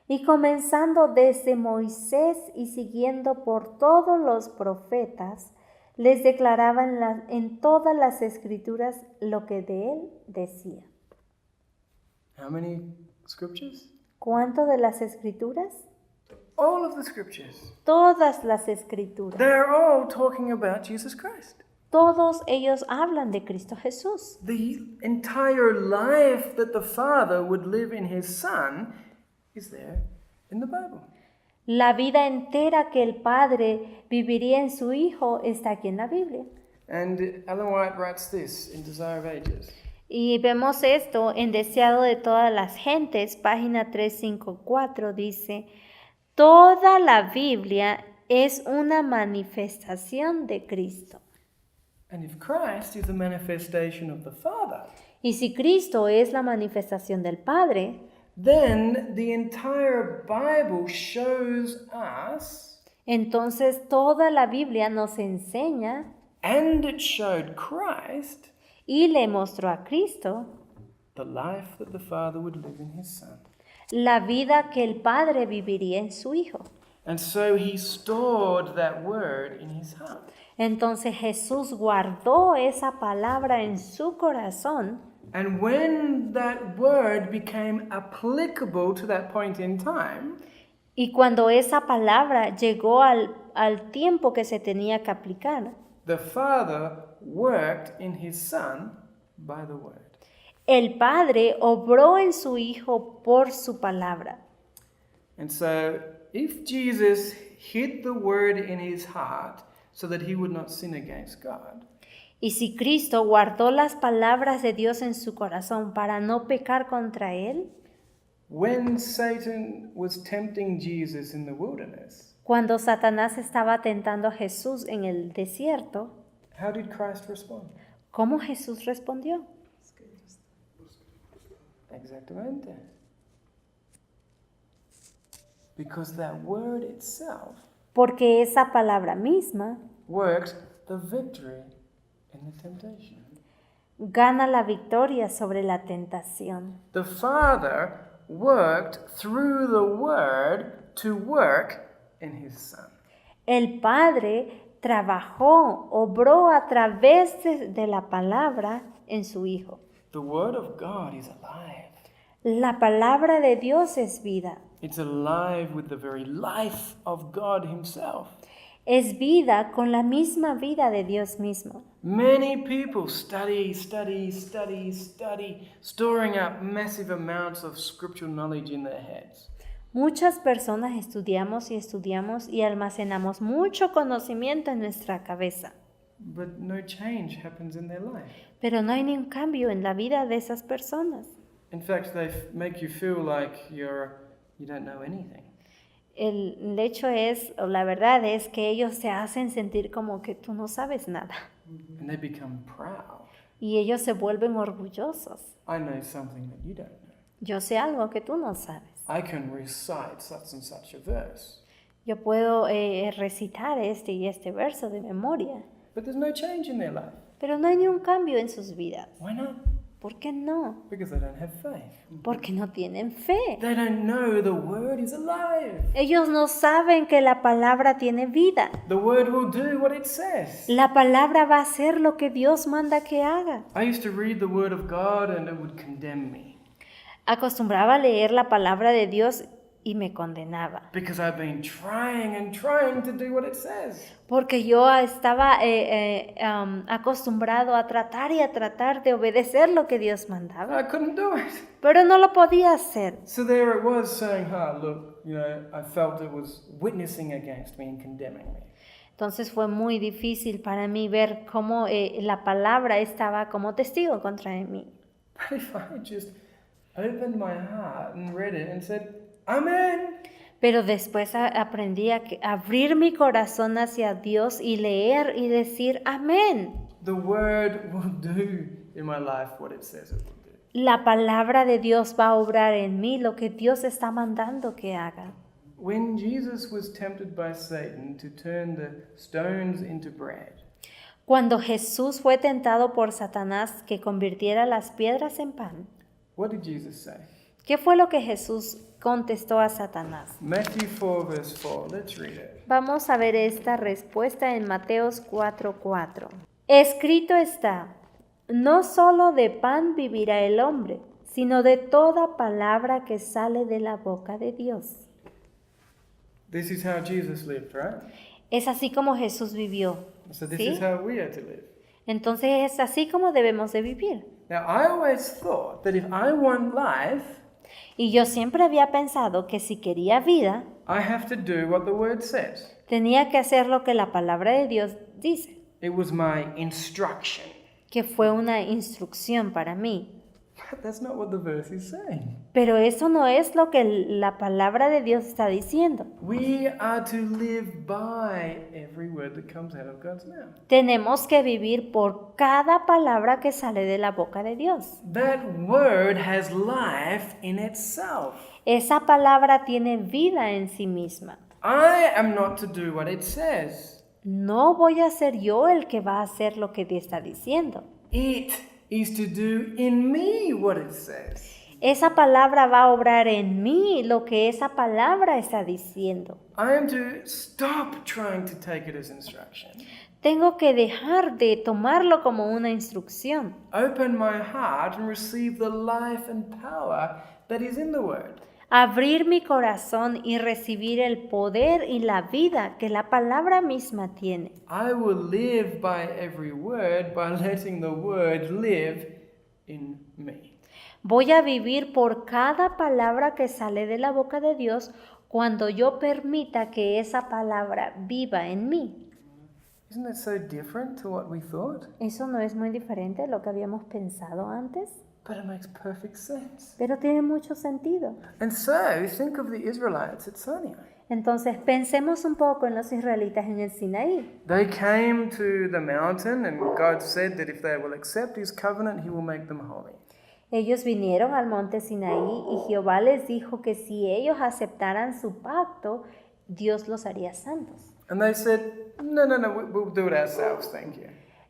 Y comenzando desde Moisés y siguiendo por todos los profetas, les declaraban en todas las escrituras lo que de él decía. How many scriptures? ¿Cuánto de las escrituras? All of the scriptures. Todas las escrituras. They're all talking about Jesus Christ. Todos ellos hablan de Cristo Jesús. The entire life that the Father would live in his Son is there in the Bible. La vida entera que el Padre viviría en su Hijo está aquí en la Biblia. And Ellen White writes this in Desire of Ages. Y vemos esto en Deseado de todas las gentes, página 354, dice: Toda la Biblia es una manifestación de Cristo. And if Christ is the manifestation of the Father, Y si Cristo es la manifestación del Padre, then the entire Bible shows us, entonces toda la Biblia nos enseña and it showed Christ, y le mostró a Cristo the life that the Father would live in his Son. la vida que el Padre viviría en su Hijo. And so he stored that word in his heart. Entonces Jesús guardó esa palabra en su corazón And when that word became applicable to that point in time, y cuando esa palabra llegó al tiempo que se tenía que aplicar, the Father worked in his Son by the word. el Padre obró en su Hijo por su palabra. And so, if Jesus hid the word in his heart so that he would not sin against God, Y si Cristo guardó las palabras de Dios en su corazón para no pecar contra Él, when Satan was tempting Jesus in the wilderness, cuando Satanás estaba tentando a Jesús en el desierto, how did Christ respond? ¿cómo Jesús respondió? Exactamente. Because that word itself Porque esa palabra misma worked the victory in the temptation. gana la victoria sobre la tentación. The Father worked through the word to work in his Son. El Padre trabajó, obró a través de la palabra en su Hijo. The word of God is alive. La palabra de Dios es vida. It's alive with the very life of God himself. Es vida con la misma vida de Dios mismo. Many people study, storing up massive amounts of scriptural knowledge in their heads. Muchas personas estudiamos y almacenamos mucho conocimiento en nuestra cabeza, But no change happens in their life. pero no hay ni un cambio en la vida de esas personas. In fact, they make you feel like you don't know anything. El hecho es, o la verdad es que ellos te hacen sentir como que tú no sabes nada And they become proud. y ellos se vuelven orgullosos. I know something that you don't know. Yo sé algo que tú no sabes. I can recite such and such a verse. Yo puedo recitar este y este verso de memoria, But there's no change in their life. pero no hay ni un cambio en sus vidas. Why not? ¿Por qué no? Because they don't have faith. Porque no tienen fe. They don't know the word is alive. Ellos no saben que la palabra tiene vida. The word will do what it says. La palabra va a hacer lo que Dios manda que haga. I used to read the word of God and it would condemn me Acostumbraba a leer la palabra de Dios y me condenaba. because I've been trying to do what it says. Porque yo estaba acostumbrado a tratar de obedecer lo que Dios I mandaba. couldn't do it. Pero no lo podía hacer. So there it was saying, look, I felt it was witnessing against me and condemning me. Entonces fue muy difícil para mí ver cómo la palabra estaba como testigo contra mí. But if I just opened my heart and read it and said, Amen, Pero después aprendí a abrir mi corazón hacia Dios y leer y decir amén. the word will do in my life what it says it will do. La palabra de Dios va a obrar en mí lo que Dios está mandando que haga. When Jesus was tempted by Satan to turn the stones into bread, Cuando Jesús fue tentado por Satanás que convirtiera las piedras en pan, what did Jesus say? ¿qué fue lo que Jesús contestó a Satanás? Matthew 4 verse 4, let's read it. Vamos a ver esta respuesta en Mateos 4:4. Escrito está, no solo de pan vivirá el hombre, sino de toda palabra que sale de la boca de Dios. This is how Jesus lived, right? Es así como Jesús vivió. So this ¿Sí? is how we are to live. Entonces es así como debemos de vivir. Now, I always thought that if I want life, Y yo siempre había pensado que si quería vida, I have to do what the word says. tenía que hacer lo que la palabra de Dios dice, It was my instruction. que fue una instrucción para mí. But that's not what the verse is saying. Pero eso no es lo que la palabra de Dios está diciendo. We are to live by every word that comes out of God's mouth. Tenemos que vivir por cada palabra que sale de la boca de Dios. That word has life in itself. Esa palabra tiene vida en sí misma. I am not to do what it says. No voy a ser yo el que va a hacer lo que Dios está diciendo. It is to do in me what it says. Esa palabra va a obrar en mí lo que esa palabra está diciendo. I am to stop trying to take it as instruction. Tengo que dejar de tomarlo como una instrucción. Open my heart and receive the life and power that is in the word. Abrir mi corazón y recibir el poder y la vida que la palabra misma tiene. I will live by every word by letting the word live in me. Voy a vivir por cada palabra que sale de la boca de Dios cuando yo permita que esa palabra viva en mí. Isn't that so different to what we thought? Eso no es muy diferente de lo que habíamos pensado antes, But it makes perfect sense. pero tiene mucho sentido. And so, think of the Israelites at Sinai. Entonces pensemos un poco en los israelitas en el Sinaí. They came to the mountain, and God said that if they will accept His covenant, He will make them holy. Ellos vinieron al monte Sinaí y Jehová les dijo que si ellos aceptaran su pacto, Dios los haría santos. And they said, no, we'll do it ourselves, thank you.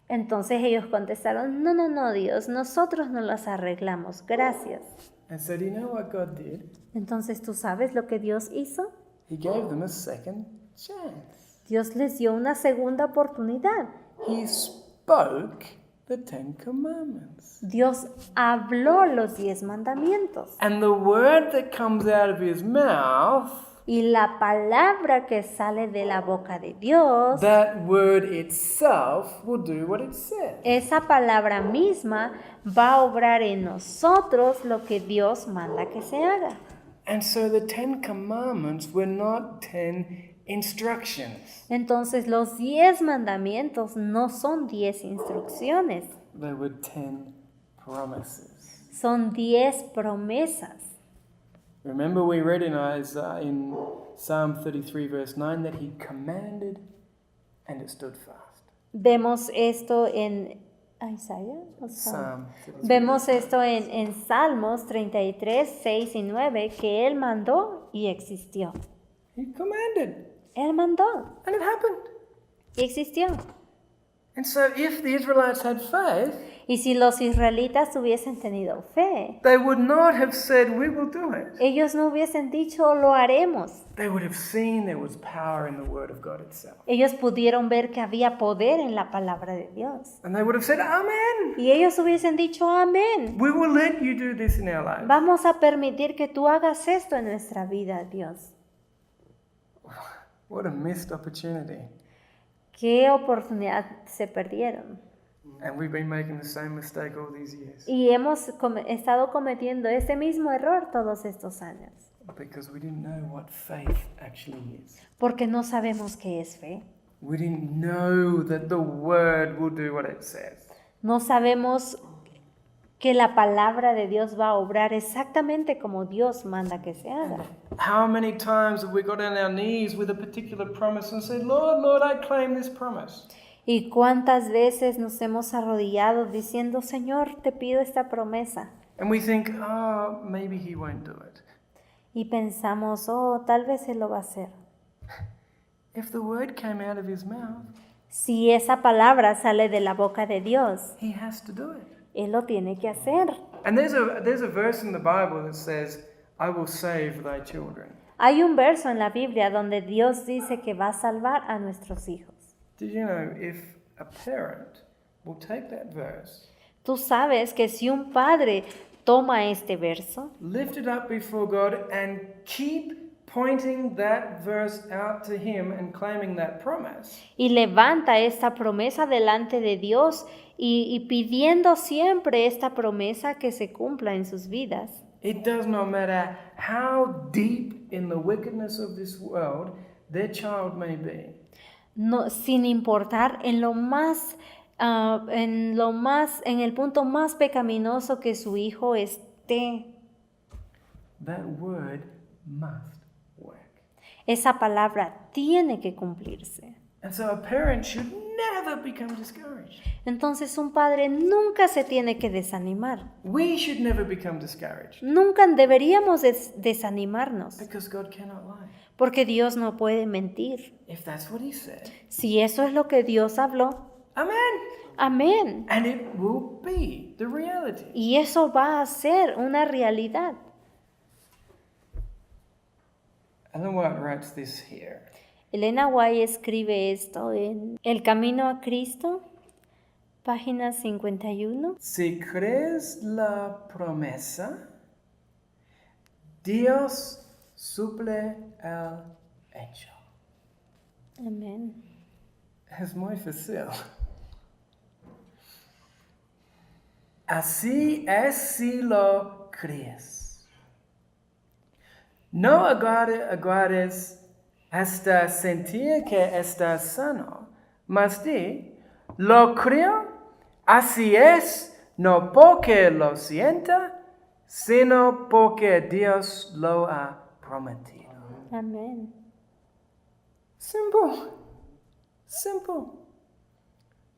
Entonces ellos contestaron, no, Dios, nosotros nos las arreglamos, gracias. And so, do you know what God did? Entonces, ¿tú sabes lo que Dios hizo? He gave them a second chance. Dios les dio una segunda oportunidad. He spoke the 10 Commandments. Dios habló los 10 mandamientos. And the word that comes out of His mouth, Y la palabra que sale de la boca de Dios, that word itself will do what it says. esa palabra misma va a obrar en nosotros lo que Dios manda que se haga. And so the 10 Commandments were not 10 instructions. Entonces los 10 mandamientos no son 10 instrucciones, They were 10 promises. son 10 promesas. Remember we read in Psalm 33 verse 9 that He commanded and it stood fast. Vemos esto en Isaías. Psalm 33. Vemos esto en Salmos 33, 6 y 9, que Él mandó y existió. He commanded Él mandó and it happened. y existió. And so if the Israelites had faith, Y si los israelitas hubiesen tenido fe, they would not have said, we will do it. ellos no hubiesen dicho, lo haremos. They would have seen there was power in the word of God itself. Ellos pudieron ver que había poder en la palabra de Dios. And they would have said, Amen. Y ellos hubiesen dicho, amén. We will let you do this in our lives. Vamos a permitir que tú hagas esto en nuestra vida, Dios. What a missed opportunity. Qué oportunidad se perdieron. And we've been making the same mistake all these years. Y hemos estado cometiendo ese mismo error todos estos años. Because we didn't know what faith actually is. Porque no sabemos qué es fe. We didn't know that the word will do what it says. No sabemos que la palabra de Dios va a obrar exactamente como Dios manda que se haga. How many times have we got on our knees with a particular promise and said, Lord, I claim this promise. Y cuántas veces nos hemos arrodillado diciendo, Señor, te pido esta promesa. And we think, maybe He won't do it. Y pensamos, tal vez Él lo va a hacer. If the word came out of His mouth, Si esa palabra sale de la boca de Dios, He has to do it. Él lo tiene que hacer. And there's a verse in the Bible that says, I will save thy children. Hay un verso en la Biblia donde Dios dice que va a salvar a nuestros hijos. Did you know if a parent will take that verse, Tú sabes que si un padre toma este verso lift it up before God and keep pointing that verse out to Him and claiming that promise, y levanta esta promesa delante de Dios y pidiendo siempre esta promesa que se cumpla en sus vidas, it does not matter how deep in the wickedness of this world their child may be. no, sin importar en el punto más pecaminoso que su hijo esté, That word must work. esa palabra tiene que cumplirse. And so a parent should never become discouraged. Entonces un padre nunca se tiene que desanimar. We should never become discouraged Nunca deberíamos desanimarnos, because God cannot lie. porque Dios no puede mentir. If that's what He said, Si eso es lo que Dios habló, Amen. Amén. And it will be the reality. Y eso va a ser una realidad. Ellen White writes this here. Elena White escribe esto en El Camino a Cristo, página 51. Si crees la promesa, Dios suple el hecho. Amén. Es muy fácil. Así es si lo crees. No aguardes hasta sentir que estás sano, mas di, lo creo, así es, no porque lo sienta, sino porque Dios lo ha prometido. Amén. Simple. Simple.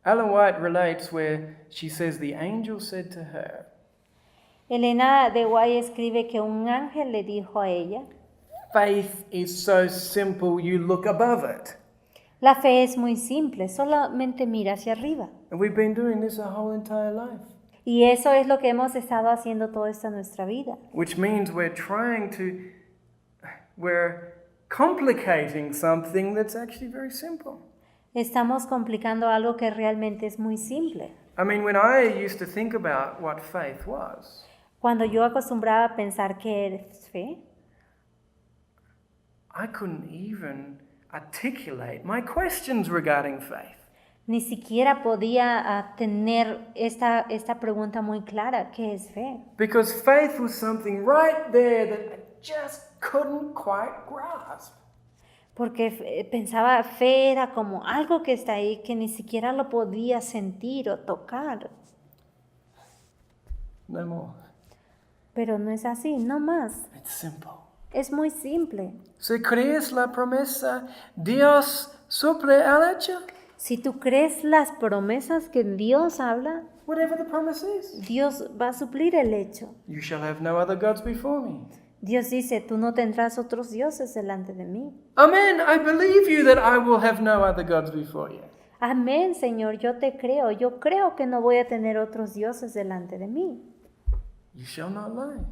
Ellen White relates where she says the angel said to her, Elena de White escribe que un ángel le dijo a ella, faith is so simple you look above it. la fe es muy simple, solamente mira hacia arriba. And we've been doing this our whole entire life. Y eso es lo que hemos estado haciendo toda esta nuestra vida. Which means we're complicating something that's actually very simple. Estamos complicando algo que realmente es muy simple. I mean, when I used to think about what faith was, Cuando yo acostumbraba a pensar que es fe, I couldn't even articulate my questions regarding faith. ni siquiera podía tener esta pregunta muy clara, ¿qué es fe? Because faith was something right there that I just couldn't quite grasp. Porque pensaba fe era como algo que está ahí que ni siquiera lo podía sentir o tocar. No more. Pero no es así, no más. It's simple. Es muy simple. Si crees la promesa, Dios suple el hecho. Si tú crees las promesas que Dios habla, Whatever the promise is. Dios va a suplir el hecho. You shall have no other gods before me. Dios dice, tú no tendrás otros dioses delante de mí. Amen. I believe you that I will have no other gods before you. Amén, Señor, yo te creo. Yo creo que no voy a tener otros dioses delante de mí. You shall not lie.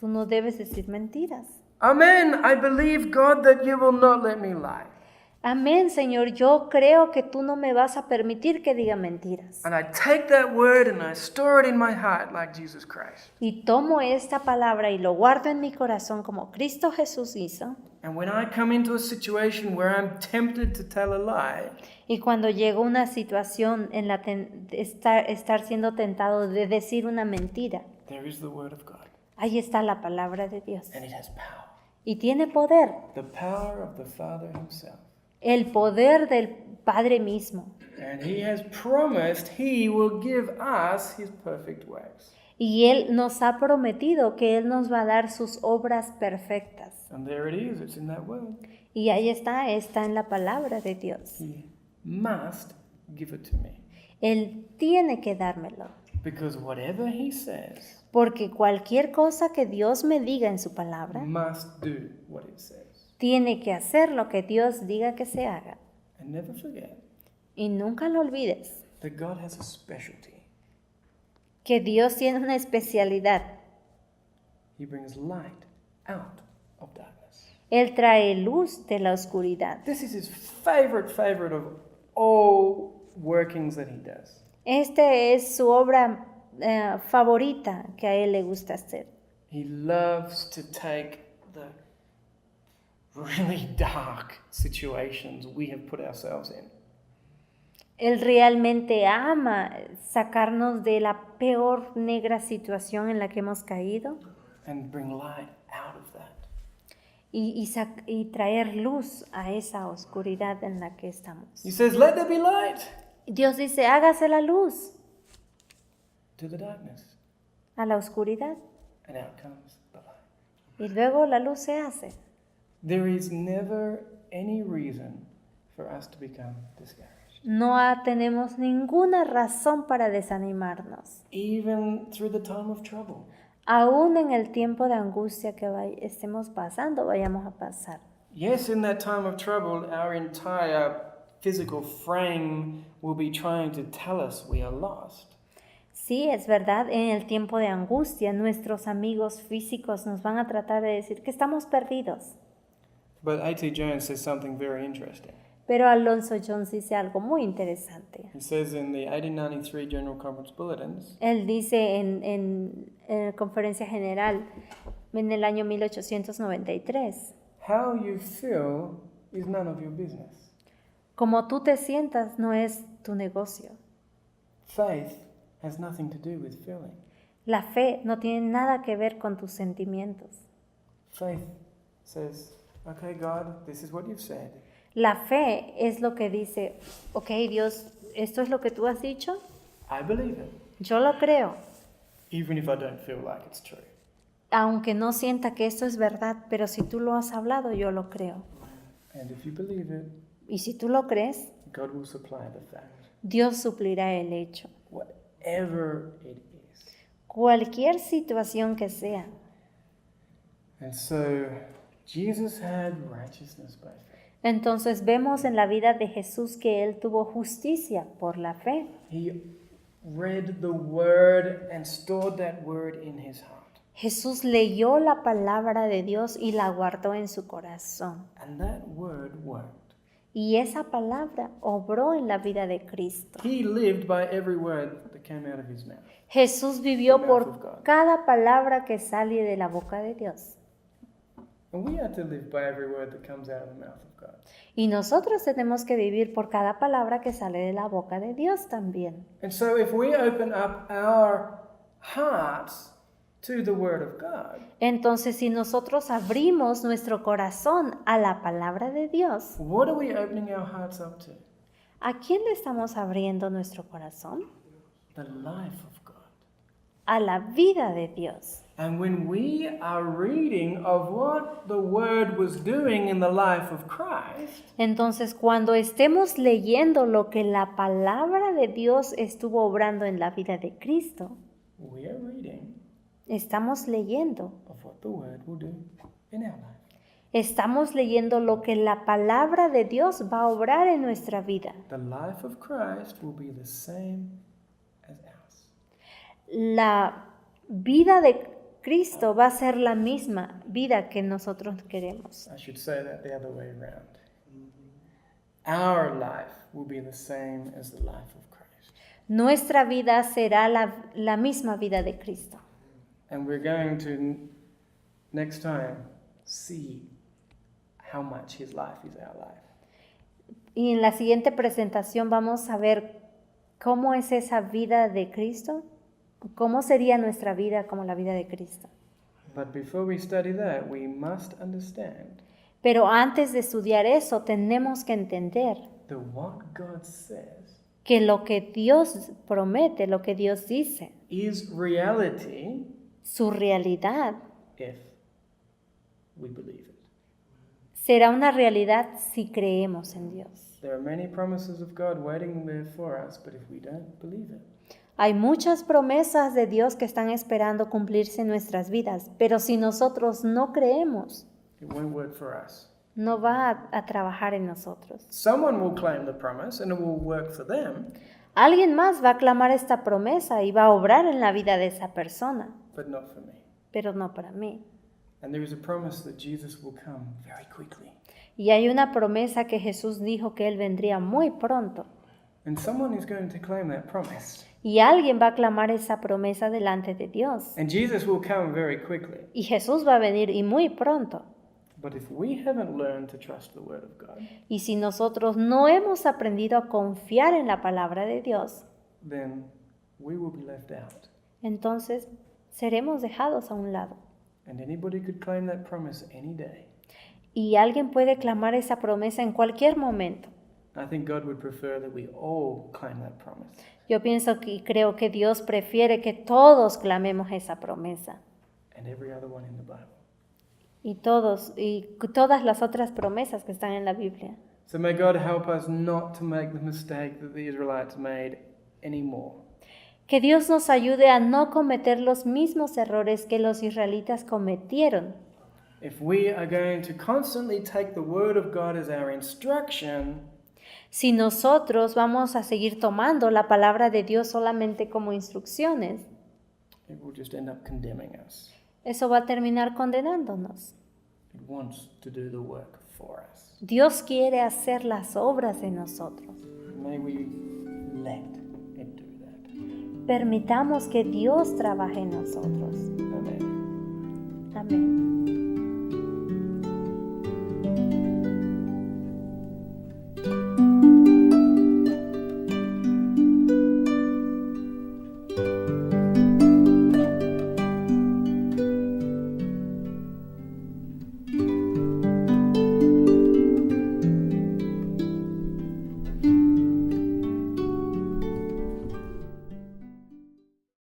Tú no debes decir mentiras. Amen. I believe, God, that you will not let me lie. Amén, Señor, yo creo que tú no me vas a permitir que diga mentiras. And I take that word and I store it in my heart like Jesus Christ. Y tomo esta palabra y lo guardo en mi corazón como Cristo Jesús hizo. And when I come into a situation where I'm tempted to tell a lie, Y cuando llego a una situación en la estar siendo tentado de decir una mentira, there is the word of God. ahí está la palabra de Dios. And it has power. Y tiene poder, The power of the Father himself. el poder del Padre mismo. And he has promised he will give us his perfect ways. Y Él nos ha prometido que Él nos va a dar sus obras perfectas. And there it is, it's in that word. Y ahí está en la palabra de Dios. He must give it to me. Él tiene que dármelo. Because whatever he says Porque cualquier cosa que Dios me diga en su palabra, must do what it says. tiene que hacer lo que Dios diga que se haga. And never forget Y nunca lo olvides, that God has a specialty. que Dios tiene una especialidad. He brings light out of darkness. Él trae luz de la oscuridad. This is his favorite of all workings that he does. Este es su obra favorita que a Él le gusta hacer. He loves to take the really dark situations we have put ourselves in. Él realmente ama sacarnos de la peor negra situación en la que hemos caído And bring light out of that. y traer luz a esa oscuridad en la que estamos. He says, let there be light Dios dice, hágase la luz to the darkness. a la oscuridad And out comes the light. y luego la luz se hace. There is never any reason for us to become discouraged. No tenemos ninguna razón para desanimarnos, Even through the time of trouble. aún en el tiempo de angustia que estemos pasando, vayamos a pasar. Yes, in that time of trouble, our entire physical frame will be trying to tell us we are lost. Sí, es verdad, en el tiempo de angustia nuestros amigos físicos nos van a tratar de decir que estamos perdidos. But A.T. Jones says something very interesting. Pero Alonso Jones dice algo muy interesante. He says in the 1893 General Conference Bulletins, Él dice en conferencia general en el año 1893, how you feel is none of your business. como tú te sientas no es tu negocio. Faith has nothing to do with feeling. La fe no tiene nada que ver con tus sentimientos. Faith says, okay, God, this is what you've said. La fe es lo que dice, ok, Dios, esto es lo que tú has dicho, I believe it, yo lo creo, even if I don't feel like it's true. aunque no sienta que esto es verdad, pero si tú lo has hablado, yo lo creo. And if you believe it, Y si tú lo crees, God will supply the fact. Dios suplirá el hecho. Whatever it is. Cualquier situación que sea. And so, Jesus had righteousness by faith. Entonces vemos en la vida de Jesús que Él tuvo justicia por la fe. He read the word and stored that word in his heart. Jesús leyó la palabra de Dios y la guardó en su corazón. And that word worked. Y esa palabra obró en la vida de Cristo. He lived by every word that came out of his mouth. Jesús vivió The mouth of por God. cada palabra que sale de la boca de Dios. And we are to live by every word that comes out of the mouth of God. Y nosotros tenemos que vivir por cada palabra que sale de la boca de Dios también. And so if we open up our hearts to the word of God, Entonces, si nosotros abrimos nuestro corazón a la palabra de Dios, what are we opening our hearts up to? ¿a quién le estamos abriendo nuestro corazón? The life of God. A la vida de Dios. And when we are reading of what the word was doing in the life of Christ, Entonces, cuando estemos leyendo lo que la palabra de Dios estuvo obrando en la vida de Cristo, we are reading estamos leyendo. of what the word will do in our life. Estamos leyendo lo que la palabra de Dios va a obrar en nuestra vida. The life of Christ will be the same as ours. La vida de Cristo va a ser la misma vida que nosotros queremos. I should say that the other way around. Our life will be the same as the life of Christ. Nuestra vida será la misma vida de Cristo. And we're going to, next time, see how much his life is our life. Y en la siguiente presentación vamos a ver cómo es esa vida de Cristo, cómo sería nuestra vida como la vida de Cristo. But before we study that, we must understand Pero antes de estudiar eso, tenemos que entender that what God says que lo que Dios promete, lo que Dios dice, is reality su realidad if we believe it. será una realidad si creemos en Dios. There are many promises of God waiting there for us, but if we don't believe it, Hay muchas promesas de Dios que están esperando cumplirse en nuestras vidas, pero si nosotros no creemos, it won't work for us. no va a trabajar en nosotros. Someone will claim the promise and it will work for them, Alguien más va a clamar esta promesa y va a obrar en la vida de esa persona, but not for me. pero no para mí. And there is a promise that Jesus will come very quickly. Y hay una promesa que Jesús dijo que Él vendría muy pronto. And someone is going to claim that promise. Y alguien va a clamar esa promesa delante de Dios. And Jesus will come very quickly. Y Jesús va a venir y muy pronto. But if we haven't learned to trust the word of God, Y si nosotros no hemos aprendido a confiar en la palabra de Dios, then we will be left out. entonces seremos dejados a un lado. And anybody could claim that promise any day. Y alguien puede clamar esa promesa en cualquier momento. I think God would prefer that we all claim that promise. Yo pienso y creo que Dios prefiere que todos clamemos esa promesa. And every other one in the Bible. Y todas las otras promesas que están en la Biblia. So may God help us not to make the mistake that the Israelites made anymore. Que Dios nos ayude a no cometer los mismos errores que los israelitas cometieron. If we are going to constantly take the word of God as our instruction, Si nosotros vamos a seguir tomando la palabra de Dios solamente como instrucciones, it will just end up condemning us. eso va a terminar condenándonos. It wants to do the work for us. Dios quiere hacer las obras en nosotros. May we let it do that. Permitamos que Dios trabaje en nosotros. Amen. Amén.